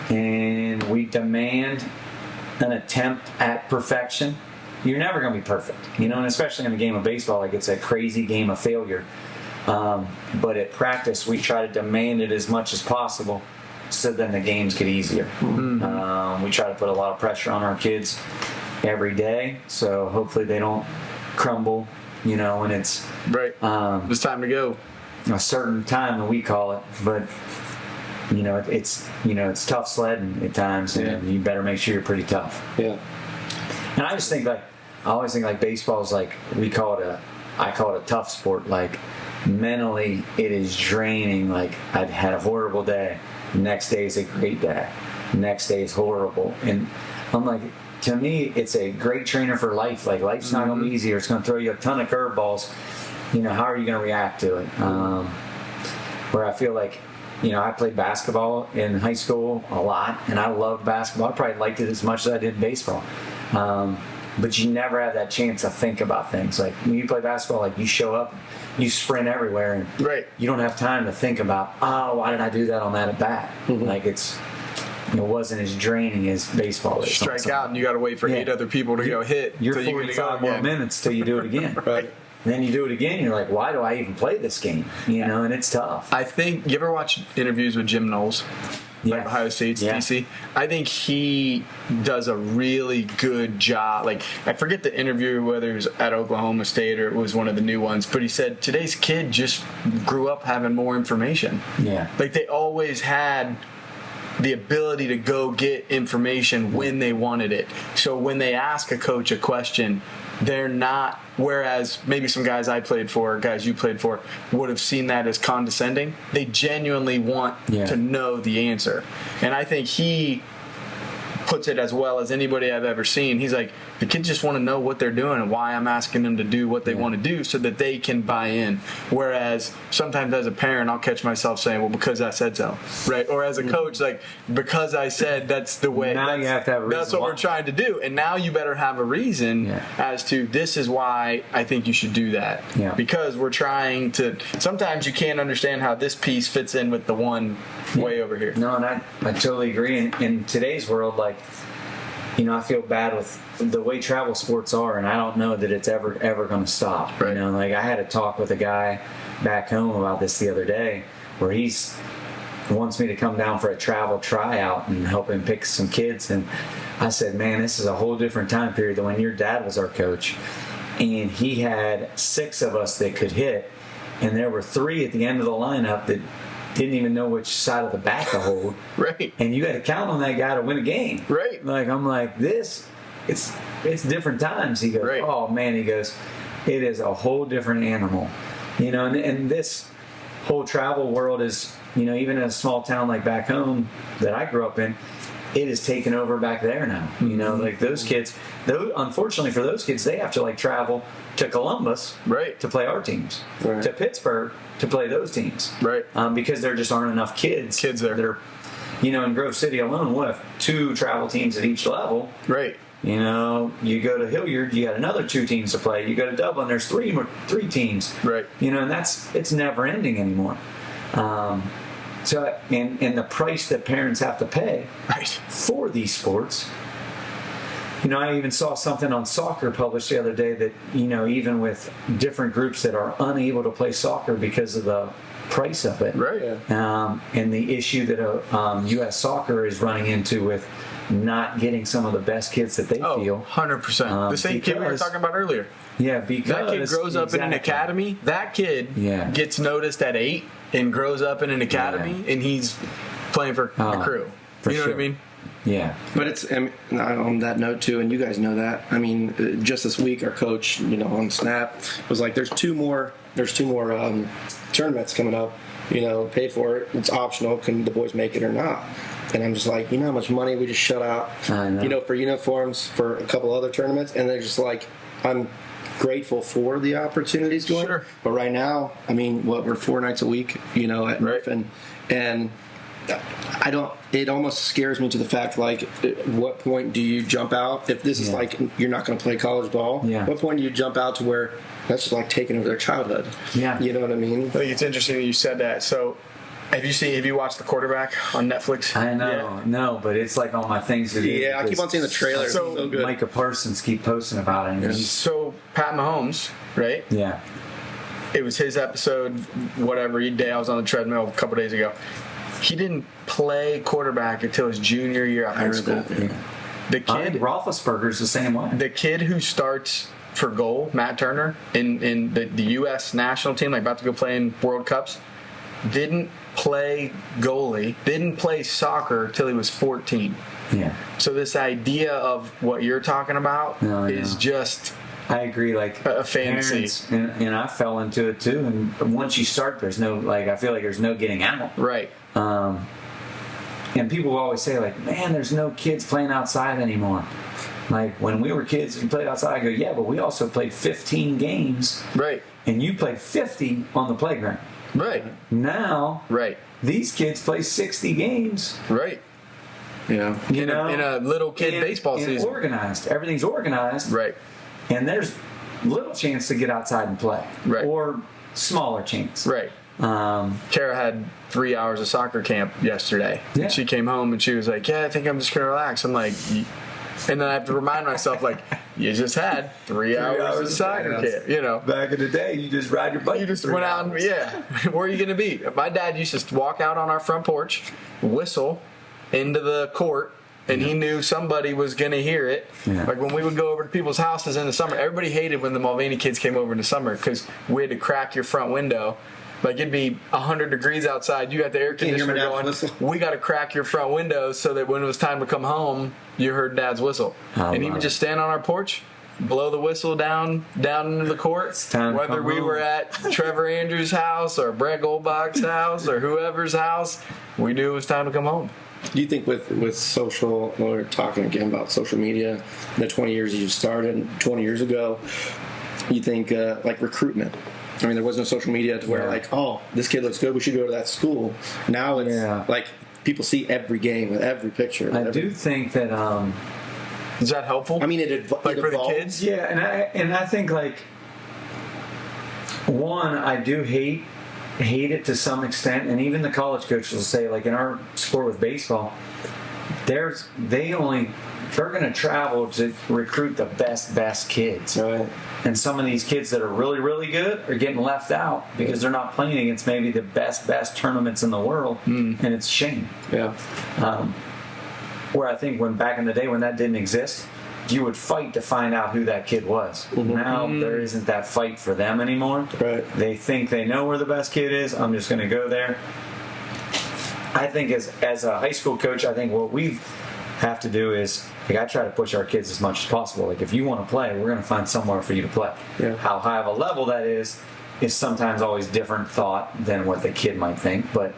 And we demand an attempt at perfection. You're never going to be perfect, and especially in a game of baseball, like, it's a crazy game of failure. But at practice, we try to demand it as much as possible, so then the games get easier. We try to put a lot of pressure on our kids every day, so hopefully they don't crumble, when it's Right. It's time to go. a certain time that we call it, but it's tough sledding at times, and you better make sure you're pretty tough. Yeah. And I just think, like, I always think, like, baseball is like, I call it a tough sport. Like, mentally it is draining. Like, I'd had a horrible day, next day is a great day, next day is horrible, and I'm like, to me it's a great trainer for life. Like, life's not going to be easier. It's going to throw you a ton of curveballs. How are you going to react to it? Where I feel like, I played basketball in high school a lot, and I loved basketball. I probably liked it as much as I did baseball. But you never have that chance to think about things. Like, when you play basketball, like, you show up, you sprint everywhere, and Right. you don't have time to think about, why did I do that on that at bat? Like, it's it wasn't as draining as baseball is. Strike out, and you got to wait for 8 other people to go hit. You're till 45 more minutes till you do it again. Right. And then you do it again, you're like, why do I even play this game? And it's tough. I think, you ever watch interviews with Jim Knowles? Like Ohio State's DC? I think he does a really good job. Like, I forget the interview, whether it was at Oklahoma State or it was one of the new ones, but he said today's kid just grew up having more information. Yeah. Like, they always had the ability to go get information when they wanted it. So when they ask a coach a question, they're not, whereas maybe some guys I played for, guys you played for, would have seen that as condescending. They genuinely want to know the answer. And I think he puts it as well as anybody I've ever seen. He's like, the kids just want to know what they're doing and why I'm asking them to do what they want to do so that they can buy in. Whereas sometimes as a parent, I'll catch myself saying, well, because I said so, right? Or as a coach, like, because I said that's the way. Now you have to have a reason. That's what we're trying to do. And now you better have a reason as to this is why I think you should do that. Yeah. Because we're trying to, sometimes you can't understand how this piece fits in with the one way over here. No, and I totally agree. In today's world, like, I feel bad with the way travel sports are, and I don't know that it's ever going to stop. Right. Like, I had a talk with a guy back home about this the other day, where he's wants me to come down for a travel tryout and help him pick some kids. And I said, man, this is a whole different time period than when your dad was our coach. And he had 6 of us that could hit, and there were 3 at the end of the lineup that didn't even know which side of the bat to hold. Right. And you had to count on that guy to win a game. Right. Like, I'm like, it's different times. He goes, oh, man, he goes, it is a whole different animal. And this whole travel world is, even in a small town like back home that I grew up in, it is taken over back there now. Like those kids, unfortunately for those kids, they have to like travel to Columbus to play our teams, to Pittsburgh to play those teams, because there just aren't enough kids there. That are, in Grove City alone, we'll have 2 travel teams at each level. Right. You go to Hilliard, you got another 2 teams to play. You go to Dublin, there's 3 teams. Right. And it's never ending anymore. So and the price that parents have to pay for these sports. I even saw something on soccer published the other day that, even with different groups that are unable to play soccer because of the price of it. Right. And the issue that U.S. soccer is running into with not getting some of the best kids that they feel. 100%. The same kid we were talking about earlier. Yeah, because that kid grows up in an academy. That kid gets noticed at 8 and grows up in an academy, and he's playing for a crew. You know what I mean? Yeah. But it's on that note, too, and you guys know that. I mean, just this week, our coach, on Snap, was like, there's two more tournaments coming up. Pay for it. It's optional. Can the boys make it or not? And I'm just like, how much money we just shut out, for uniforms for a couple other tournaments. And they're just like, I'm grateful for the opportunities going. Sure. But right now, we're 4 nights a week, at Griffin. And I don't, it almost scares me to the fact, like, at what point do you jump out? If this is like, you're not going to play college ball, what point do you jump out to where that's just like taking over their childhood? Yeah. You know what I mean? I think it's interesting that you said that. So, have you watched The Quarterback on Netflix? I know, no, but it's like all my things to do. Yeah, I keep on seeing the trailer. So good. Micah Parsons keep posting about it. So Pat Mahomes, right? Yeah. It was his episode, whatever day I was on the treadmill a couple days ago. He didn't play quarterback until his junior year of high school. Yeah. The kid Roethlisberger's the same way. The kid who starts for goal, Matt Turner, in the U.S. national team, like about to go play in World Cups, didn't play goalie, didn't play soccer till he was 14. Yeah. So this idea of what you're talking about is just... I agree, like a fantasy. Parents, and I fell into it too. And once you start, there's no, like, I feel like there's no getting out. Right. And people will always say, like, man, there's no kids playing outside anymore. Like, when we were kids, we played outside. I go, yeah, but we also played 15 games. Right. And you played 50 on the playground. Right. Now, these kids play 60 games. Right. Yeah. In a little kid baseball season. Organized. Everything's organized. Right. And there's little chance to get outside and play. Right. Or smaller chance. Right. Kara had 3 hours of soccer camp yesterday. Yeah. And she came home and she was like, yeah, I think I'm just going to relax. I'm like, and then I have to remind myself, like, you just had 3 hours of soccer camp, you know. Back in the day, you just ride your bike. You just went out and, yeah, where are you going to be? My dad used to walk out on our front porch, whistle into the court, and he knew somebody was going to hear it. Yeah. Like when we would go over to people's houses in the summer, everybody hated when the Mulvany kids came over in the summer because we had to crack your front window. Like it'd be 100 degrees outside. You got the air conditioner going. We got to crack your front windows so that when it was time to come home, you heard Dad's whistle. And he would just stand on our porch, blow the whistle down into the court. Whether we were at Trevor Andrews' house or Brett Goldbach's house or whoever's house, we knew it was time to come home. Do you think with social, or talking again about social media, the 20 years you started 20 years ago, you think like recruitment? I mean, there was no social media to where like, oh, this kid looks good, we should go to that school. Now it's like people see every game with every picture. I do think that. Is that helpful? I mean, it for the kids. Yeah, and I think like one, I do hate it to some extent, and even the college coaches will say, like in our sport with baseball, they're going to travel to recruit the best kids. Right. And some of these kids that are really, really good are getting left out because they're not playing against maybe the best tournaments in the world, and it's a shame. Yeah. Where I think when back in the day when that didn't exist, you would fight to find out who that kid was. Now there isn't that fight for them anymore. Right. They think they know where the best kid is. I'm just going to go there. I think as a high school coach, I think what we have to do is, like, I try to push our kids as much as possible. Like, if you want to play, we're going to find somewhere for you to play. Yeah. How high of a level that is sometimes always different thought than what the kid might think. But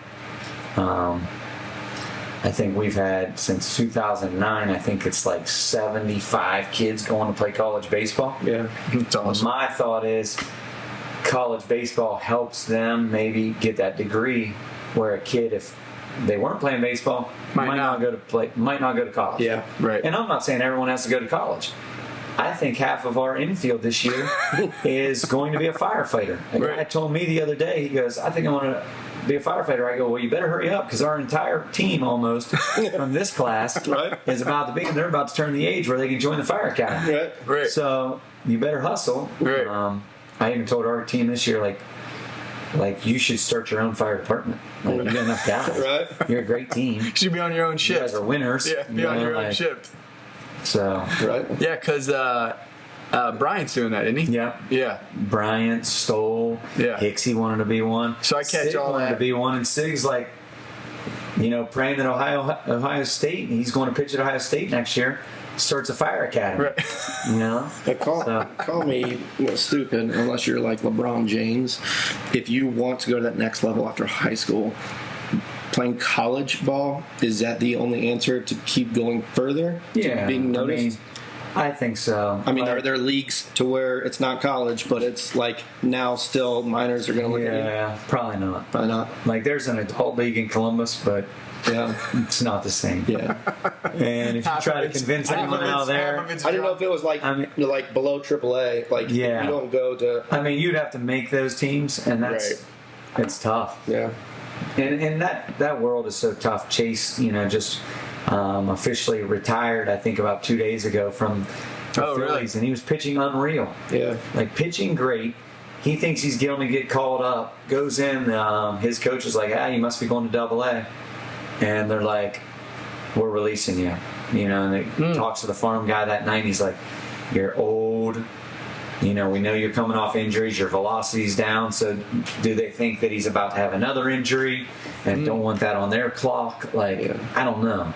I think we've had, since 2009, I think it's like 75 kids going to play college baseball. Yeah. It's awesome. My thought is college baseball helps them maybe get that degree where a kid, if they weren't playing baseball, might not go to college. Yeah, right. And I'm not saying everyone has to go to college. I think half of our infield this year is going to be a firefighter. A guy told me the other day, he goes, I think I want to be a firefighter. I go, well, you better hurry up because our entire team almost from this class is about to be, and they're about to turn the age where they can join the fire academy. Right. So you better hustle. Right. I even told our team this year, like you should start your own fire department. Like, you got enough guys. Right. You're a great team. You should be on your own You shift. guys are winners. Yeah, be on your own shift. So Right. Yeah, because Bryan's doing that, isn't he? yeah. Yeah. Bryant, Stoll, Yeah. Hicksy wanted to be one. So I catch Sig all wanted that. to be one, and Sig's like, praying that Ohio State, and he's going to pitch at Ohio State next year. Starts a fire academy. Right. But call me stupid unless you're like LeBron James. If you want to go to that next level after high school, playing college ball, is that the only answer to keep going further? Yeah. To being noticed? I think so. I mean, are there leagues to where it's not college, but it's like now still minors are going to look at you? Yeah, probably not. Probably not. Like, there's an adult league in Columbus, but Yeah. it's not the same. Yeah. And if you try to convince anyone out there, I didn't know if it was like like below AAA. Like you don't go to. I mean, you'd have to make those teams, and it's tough. Yeah. And that world is so tough. Chase, just officially retired, I think, about 2 days ago from the Phillies, really? and he was pitching unreal. Yeah. Like, pitching great. He thinks he's going to get called up. Goes in. His coach is like, you must be going to AA. And they're like, we're releasing you. And he talks to the farm guy that night. And he's like, you're old. We know you're coming off injuries. Your velocity's down. So do they think that he's about to have another injury and don't want that on their clock? Like, I don't know.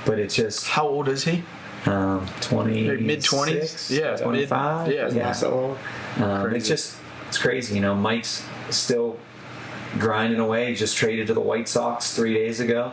But it's just... How old is he? 20... Mid-20s? Yeah. 25? Not so long. It's crazy. Mike's still grinding away. Just traded to the White Sox 3 days ago.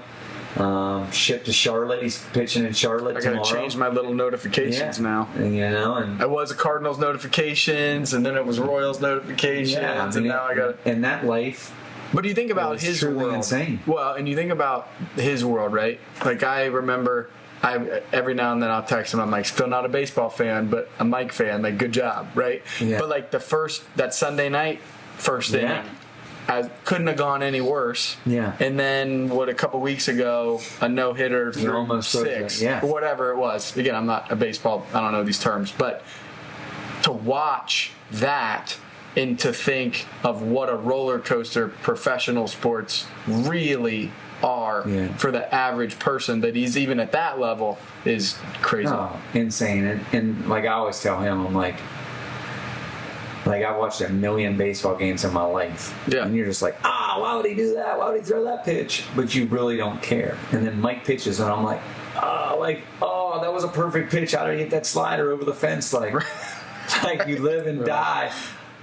Shipped to Charlotte. He's pitching in Charlotte tomorrow. I gotta change my little notifications now. And I was a Cardinals notifications, and then it was Royals notifications, and now I got. And that life. But do you think about his truly world? Insane. Well, and you think about his world, right? Like, I remember, every now and then I'll text him. I'm like, still not a baseball fan, but a Mike fan. Like, good job, right? Yeah. But like that Sunday night, first inning. couldn't have gone any worse. Yeah. And then a couple weeks ago, a no hitter through almost 6, yeah, or whatever it was. Again, I'm not a baseball. I don't know these terms, but to watch that and to think of what a roller coaster professional sports really are for the average person, that he's even at that level, is crazy. Oh, insane. And like I always tell him, I'm like I've watched 1 million baseball games in my life. Yeah. And you're just like, why would he do that? Why would he throw that pitch? But you really don't care. And then Mike pitches, and I'm like, that was a perfect pitch. How did he hit that slider over the fence? Like, like you live and die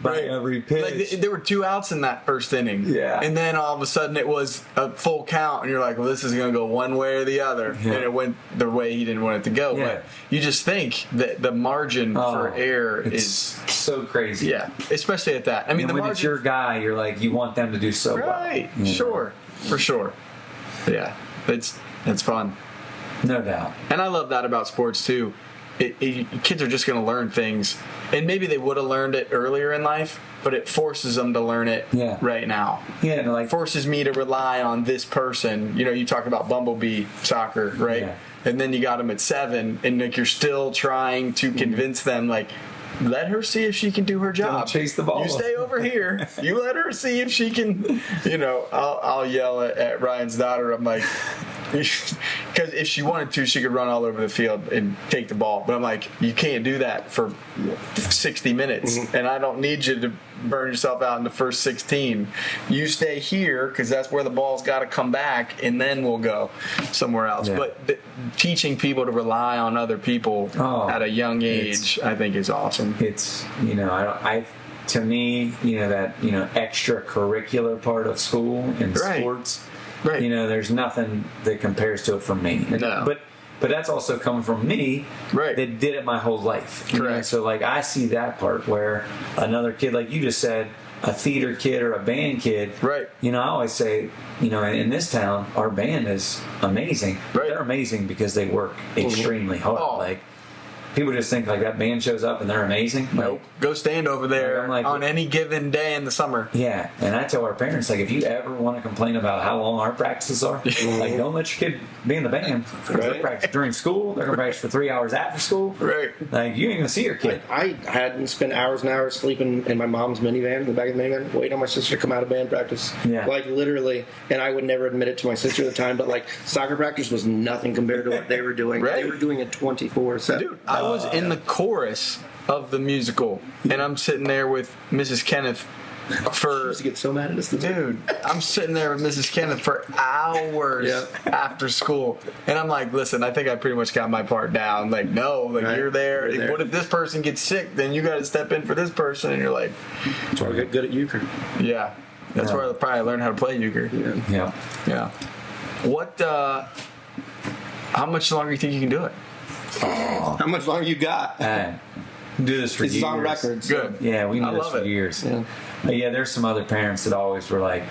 by every pitch. Like, there were 2 outs in that first inning. Yeah. And then all of a sudden it was a full count, and you're like, well, this is going to go one way or the other. Yeah. And it went the way he didn't want it to go. Yeah. But you just think that the margin for error is so crazy. Yeah, especially at that. I mean, and when it's your guy, you're like, you want them to do so well. Right, sure, for sure. Yeah, it's fun. No doubt. And I love that about sports, too. Kids are just going to learn things, and maybe they would have learned it earlier in life, but it forces them to learn it right now. Yeah, and like forces me to rely on this person. You know, you talk about Bumblebee soccer, right? Yeah. And then you got them at 7, and like you're still trying to convince them, like, let her see if she can do her job. Don't chase the ball. You stay over here. You let her see if she can. You know, I'll yell at Ryan's daughter. I'm like, because if she wanted to, she could run all over the field and take the ball. But I'm like, you can't do that for 60 minutes, and I don't need you to burn yourself out in the first 16. You stay here because that's where the ball's got to come back, and then we'll go somewhere else. Yeah. But teaching people to rely on other people at a young age, I think, is awesome. It's, you know, to me, you know, that, you know, extracurricular part of school and sports, you know, there's nothing that compares to it for me. No. But that's also coming from me that did it my whole life. Correct. You know? So, like, I see that part where another kid, like you just said, a theater kid or a band kid. Right. You know, I always say, you know, in this town, our band is amazing. Right. They're amazing because they work extremely hard. Like, people just think, like, that band shows up and they're amazing. Nope. Like, Go stand over there like, on any given day in the summer. Yeah, and I tell our parents, like, if you ever want to complain about how long our practices are, like, don't let your kid be in the band. They practice during school. They're going to practice for 3 hours after school. Right. Like, you ain't going to see your kid. I hadn't spent hours and hours sleeping in my mom's minivan, in the back of the minivan, waiting on my sister to come out of band practice. Yeah. Like, literally, and I would never admit it to my sister at the time, but, like, soccer practice was nothing compared to what they were doing. Right. They were doing it 24/7. Dude, I was in the chorus of the musical, and I'm sitting there with Mrs. Kenneth She used to get so mad at us. Dude, I'm sitting there with Mrs. Kenneth for hours after school, and I'm like, listen, I think I pretty much got my part down. Like, no, like you're there. What if this person gets sick? Then you got to step in for this person, and you're like, that's why I got good at euchre. Yeah, that's where I probably learned how to play euchre. Yeah. What? How much longer do you think you can do it? How much longer you got? Do this for years. It's on record. So. Good. Yeah, we do this for it. years. Yeah. But yeah, there's some other parents that always were like,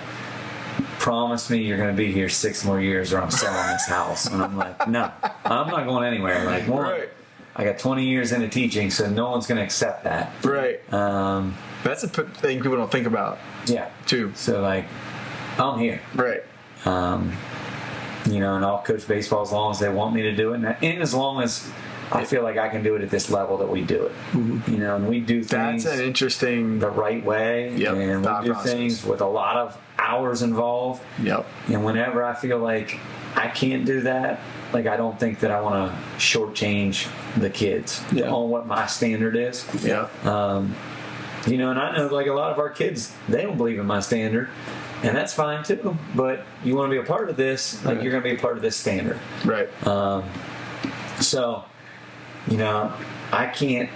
promise me you're going to be here 6 more years or I'm selling this house. And I'm like, no, I'm not going anywhere. Like, one, I got 20 years into teaching, so no one's going to accept that. Right. That's a thing people don't think about. Yeah. Too. So, like, I'm here. Right. You know, and I'll coach baseball as long as they want me to do it. And as long as I feel like I can do it at this level that we do it. You know, and we do things That's an interesting the right way. Yep. And we do things with a lot of hours involved. Yep. And whenever I feel like I can't do that, like, I don't think that I want to shortchange the kids on what my standard is. Yeah. You know, and I know, like, a lot of our kids, they don't believe in my standard. And that's fine too, but you want to be a part of this, like, you're going to be a part of this standard. Right. So, you know, I can't,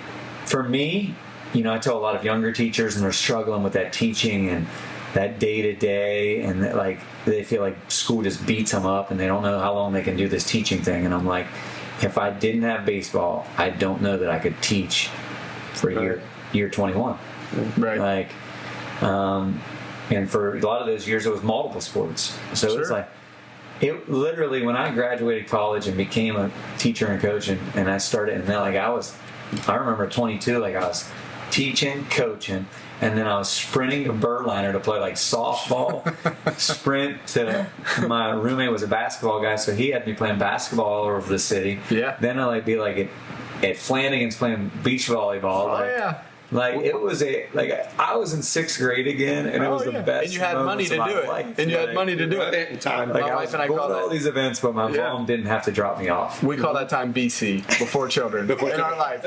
for me, you know, I tell a lot of younger teachers, and they're struggling with that teaching and that day-to-day, and that, like, they feel like school just beats them up and they don't know how long they can do this teaching thing. And I'm like, if I didn't have baseball, I don't know that I could teach for year 21. Right. Like, and for a lot of those years, it was multiple sports. So it's like, it literally, when I graduated college and became a teacher and coach, and I started, and then, like, I remember 22, like, I was teaching, coaching, and then I was sprinting to Berliner to play like softball. Sprint to my roommate was a basketball guy, so he had me playing basketball all over the city. Yeah. Then I like be like at Flanagan's playing beach volleyball. Oh like, yeah. Like it was I was in 6th grade again, and it was the best. And you had money to do it. life. And you had money to do it. In time. Like My I wife was and I going call to all that. these events, but my mom didn't have to drop me off. We call that time BC, before children, in our life.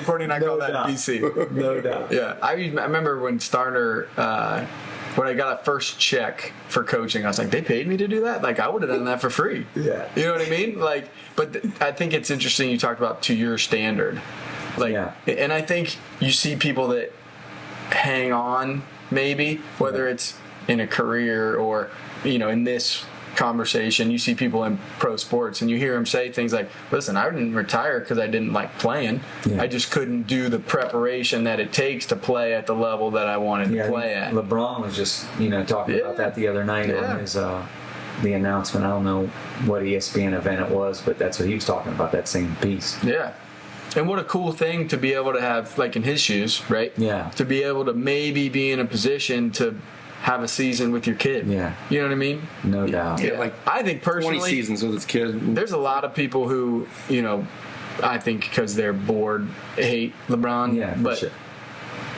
Courtney and I call that doubt. BC. No doubt. Yeah, I remember when Starner, when I got a first check for coaching, I was like, they paid me to do that? Like, I would have done that for free. Yeah. You know what I mean? Like, but I think it's interesting you talked about to your standard. Like, Yeah. And I think you see people that hang on, maybe, whether it's in a career or, in this conversation, you see people in pro sports and you hear them say things like, listen, I didn't retire because I didn't like playing. Yeah. I just couldn't do the preparation that it takes to play at the level that I wanted to play at. LeBron was just talking about that the other night on his the announcement. I don't know what ESPN event it was, but that's what he was talking about, that same piece. Yeah. And what a cool thing to be able to have, like in his shoes, right? Yeah. To be able to maybe be in a position to have a season with your kid. Yeah. You know what I mean? No doubt. Yeah, like I think 20 personally, seasons with his kid. there's a lot of people who, I think because they're bored, hate LeBron. Yeah, for but sure.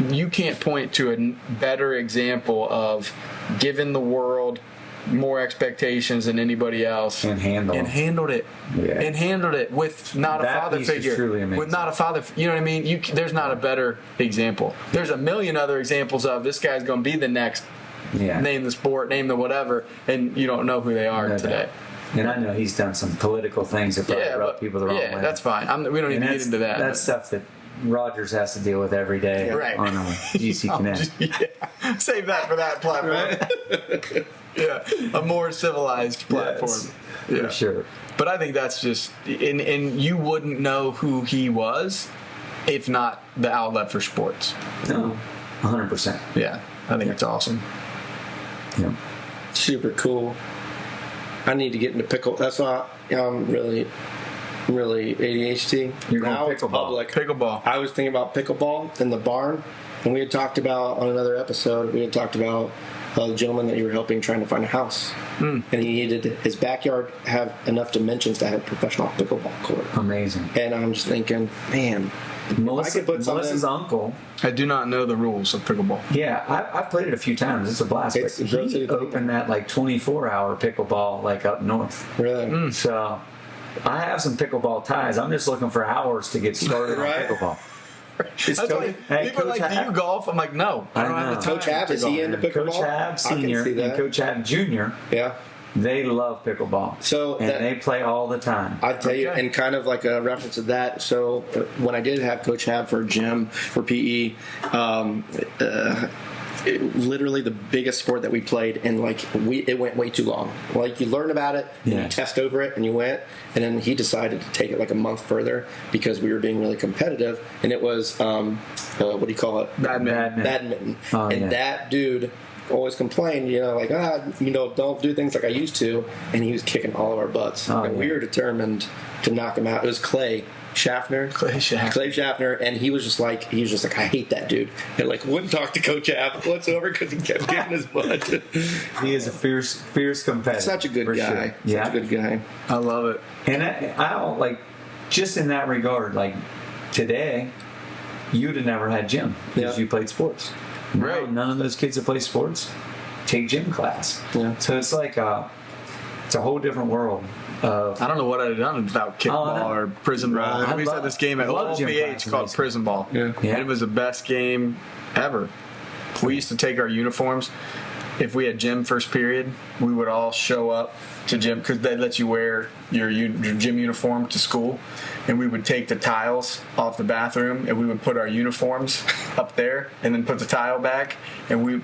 you can't point to a better example of giving the world more expectations than anybody else And handled it. Yeah. And handled it with not That a father piece is figure. truly amazing. With not a father, you know what I mean? There's not a better example. There's a million other examples of this guy's going to be the next. Yeah. Name the sport, name the whatever, and you don't know who they are No today. doubt. And I know he's done some political things that probably rub people the wrong way. that's fine. We don't And even get into that. That's stuff that Rogers has to deal with every day Right. on GC Connect. Yeah. Save that for that platform. Yeah, a more civilized platform. Yes, Yeah. for sure. But I think that's just, and you wouldn't know who he was if not the outlet for sports. No, 100%. Yeah, I think it's awesome. Yeah. Super cool. I need to get into pickle. That's why I'm really ADHD. You're going now it's pickleball. public. Pickleball. I was thinking about pickleball in the barn, and we had talked about on another episode. We had talked about the gentleman that you were helping trying to find a house, and he needed his backyard have enough dimensions to have a professional pickleball court. Amazing. And I'm just thinking, man, Melissa, could put something- Melissa's uncle. I do not know the rules of pickleball. Yeah, I've played it a few times. It's a blast. It's But a great he city. opened that like 24-hour pickleball like up north. really, So I have some pickleball ties. I'm just looking for hours to get started Right. on pickleball. That's why Hey, people are Coach like, do you Hab- golf? I'm like, no. I don't I have know. the time. Coach Hab, is he into pickleball? Coach Hab I Senior can see and that. Coach Hab Junior, Yeah. they love pickleball. So and that- they play all the time. I tell you, Okay. and kind of like a reference to that. So when I did have Coach Hab for gym for PE, literally the biggest sport that we played, and it went way too long. Like you learn about it, and Yeah. you test over it, and you went, and then he decided to take it like a month further because we were being really competitive, and it was what do you call it? Badminton. Oh, And yeah. that dude always complained, don't do things like I used to, and he was kicking all of our butts. Oh, and we yeah. were determined to knock him out. It was Clay Schaffner, and he was just like, I hate that dude, and wouldn't talk to Coach Hab whatsoever because he kept kicking his butt. He is a fierce competitor. Such a good for guy. Sure. Yeah. Such a good guy. I love it. And I don't just in that regard, today, you'd have never had gym because Yeah. you played sports. Now, Right. none of those kids that play sports take gym class. Yeah. So it's it's a whole different world. I don't know what I'd have done without kickball no. or prison ball. Right. We used to have this game at I love gym OPH classes. called prison ball. Yeah. Yeah. And it was the best game ever. We used to take our uniforms. If we had gym first period, we would all show up to gym because they let you wear your gym uniform to school, and we would take the tiles off the bathroom and we would put our uniforms up there and then put the tile back, and we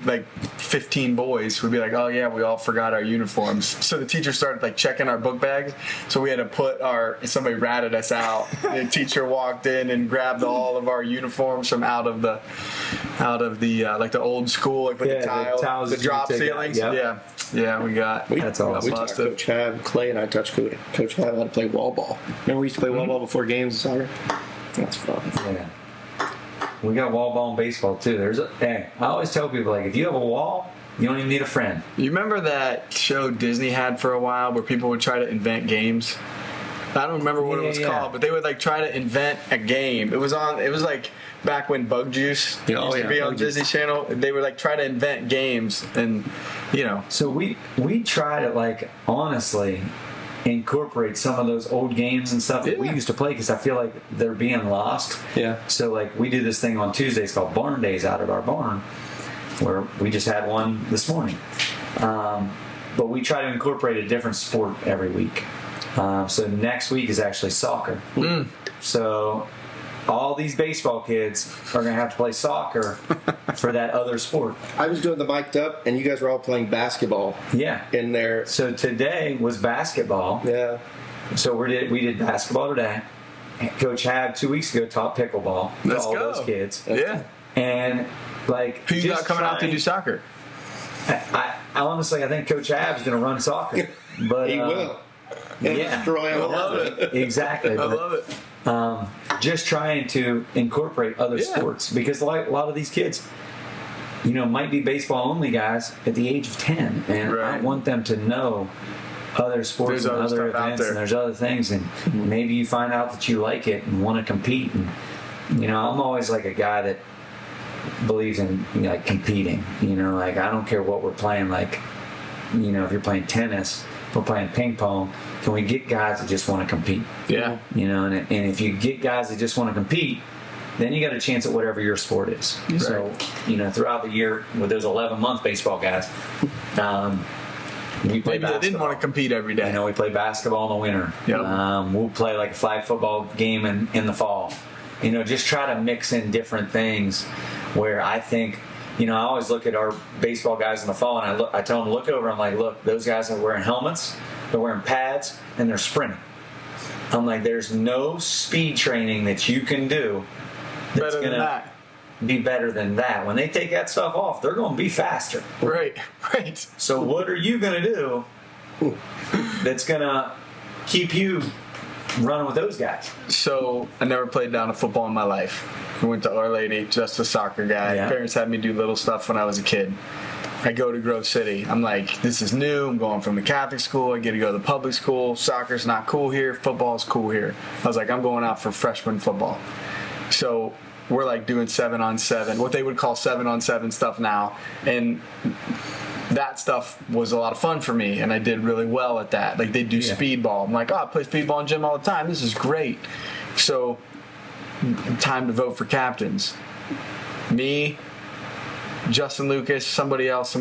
15 boys would be like, oh yeah, we all forgot our uniforms. So the teacher started checking our book bags, so we had to put somebody ratted us out. The teacher walked in and grabbed all of our uniforms from out of the the old school, with Yeah, the tiles, tiles the that you drop take out, ceilings. yep. Yeah, we got. That's awesome. We taught busted. Coach Hab, Clay and I taught Coach Hab how to play wall ball. Remember we used to play wall ball before games in soccer? That's fun. Yeah. We got wall ball and baseball too. I always tell people, like, if you have a wall, you don't even need a friend. You remember that show Disney had for a while where people would try to invent games? I don't remember what it was called, but they would like try to invent a game. It was like back when Bug Juice used to be on Disney Channel. They would like try to invent games, and So we try to, like, honestly incorporate some of those old games and stuff that we used to play, because I feel like they're being lost. Yeah. So like we do this thing on Tuesdays called Barn Days out at our barn, where we just had one this morning. But we try to incorporate a different sport every week. So next week is actually soccer. So all these baseball kids are going to have to play soccer for that other sport. I was doing the mic'd up, and you guys were all playing basketball. Yeah. In there. So today was basketball. Yeah. So we did basketball today. Coach Hab 2 weeks ago taught pickleball to all those kids. Yeah. And like, who you got coming out to do soccer? I honestly, I think Coach Hab's going to run soccer, but He will. Yeah, Destroy I love it. exactly. I love it. Just trying to incorporate other sports, because like a lot of these kids, might be baseball only guys at the age of 10, and I want them to know other sports There's and other stuff out events, there. and there's other things, and maybe you find out that you like it and want to compete. And I'm always like a guy that believes in like competing. Like, I don't care what we're playing. Like, if you're playing tennis, we're playing ping pong. Can we get guys that just want to compete? Yeah. And if you get guys that just want to compete, then you got a chance at whatever your sport is. Right. So, throughout the year with those 11-month baseball guys, we play Maybe they didn't want to compete every day. we play basketball in the winter. Yep. We'll play like a flag football game in the fall. Just try to mix in different things where I think, I always look at our baseball guys in the fall, and I tell them to look over. I'm like, look, those guys are wearing helmets, they're wearing pads, and they're sprinting. I'm like, there's no speed training that you can do that's going to be better than that. When they take that stuff off, they're going to be faster. Right. So what are you going to do that's going to keep you running with those guys? So I never played down a football in my life. I went to Our Lady, just a soccer guy. Yeah. Parents had me do little stuff when I was a kid. I go to Grove City. I'm like, this is new. I'm going from the Catholic school. I get to go to the public school. Soccer's not cool here. Football's cool here. I was like, I'm going out for freshman football. So we're like doing 7-on-7, what they would call 7-on-7 stuff now. And that stuff was a lot of fun for me, and I did really well at that. Like, they do speedball. I'm like, I play speedball in gym all the time. This is great. So, time to vote for captains. Me, Justin Lucas, somebody else.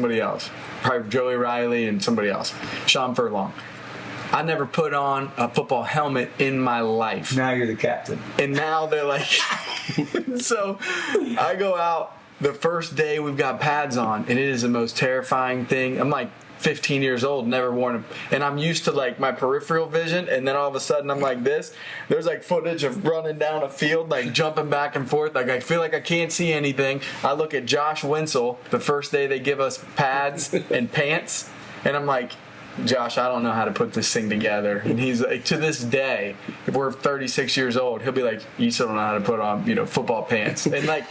Probably Joey Riley and somebody else. Sean Furlong. I never put on a football helmet in my life. Now you're the captain. And now they're like... So, I go out. The first day we've got pads on, and it is the most terrifying thing. I'm like 15 years old, never worn them. And I'm used to like my peripheral vision, and then all of a sudden I'm like this. There's like footage of running down a field, like jumping back and forth. Like I feel like I can't see anything. I look at Josh Winsel, the first day they give us pads and pants, and I'm like, Josh, I don't know how to put this thing together. And he's like, to this day, if we're 36 years old, he'll be like, you still don't know how to put on, football pants. And like,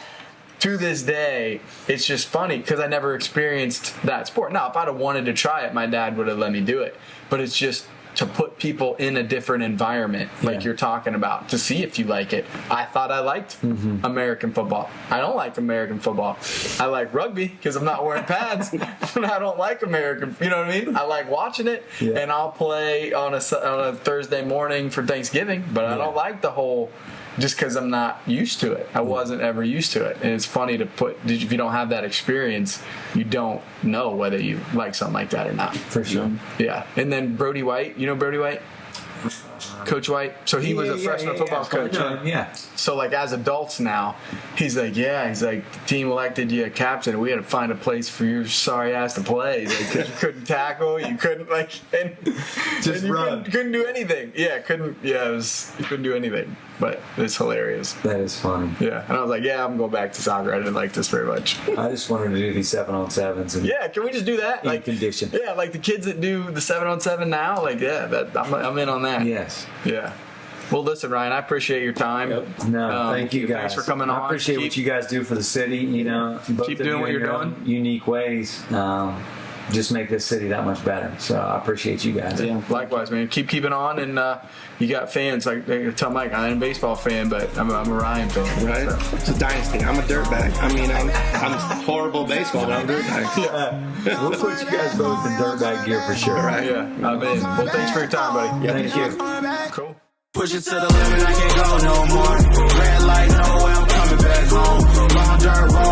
to this day, it's just funny because I never experienced that sport. Now, if I'd have wanted to try it, my dad would have let me do it. But it's just to put people in a different environment, like you're talking about, to see if you like it. I thought I liked American football. I don't like American football. I like rugby because I'm not wearing pads. And I don't like American, you know what I mean? I like watching it, and I'll play on a Thursday morning for Thanksgiving, but I don't like the whole... Just because I'm not used to it. I wasn't ever used to it. And it's funny to put, if you don't have that experience, you don't know whether you like something like that or not. For sure. Yeah. And then Brody White, Brody White? Coach White. So he was a freshman football coach. Yeah. So like as adults now, he's like, the team elected you a captain. We had to find a place for your sorry ass to play. Like, 'cause you couldn't tackle, you couldn't Just run. Couldn't do anything. You couldn't do anything. But it's hilarious. That is funny. Yeah. And I was like, I'm going back to soccer. I didn't like this very much. I just wanted to do these 7-on-7s and Can we just do that? in condition. Yeah, like the kids that do the 7-on-7 now. Like, I'm in on that. Yes. Yeah. Well, listen, Ryan, I appreciate your time. No, thank you guys. Thanks for coming on. I appreciate what you guys do for the city. You know, both keep of doing you what in you're your doing. own unique ways. Just make this city that much better. So I appreciate you guys. Yeah, likewise, man. Keep keeping on, and you got fans. Like I tell Mike, I'm a baseball fan, but I'm a Ryan fan. Right? So. It's a dynasty. I'm a dirtbag. I mean, I'm horrible baseball, but I'm a dirtbag. We'll put you guys both in dirtbag gear for sure. Right? Yeah, I'm in. Well, thanks for your time, buddy. Yeah, Thank you. Cool. Push it to the limit, I can't go no more. Red light, no way, I'm coming back home. Long dirt road.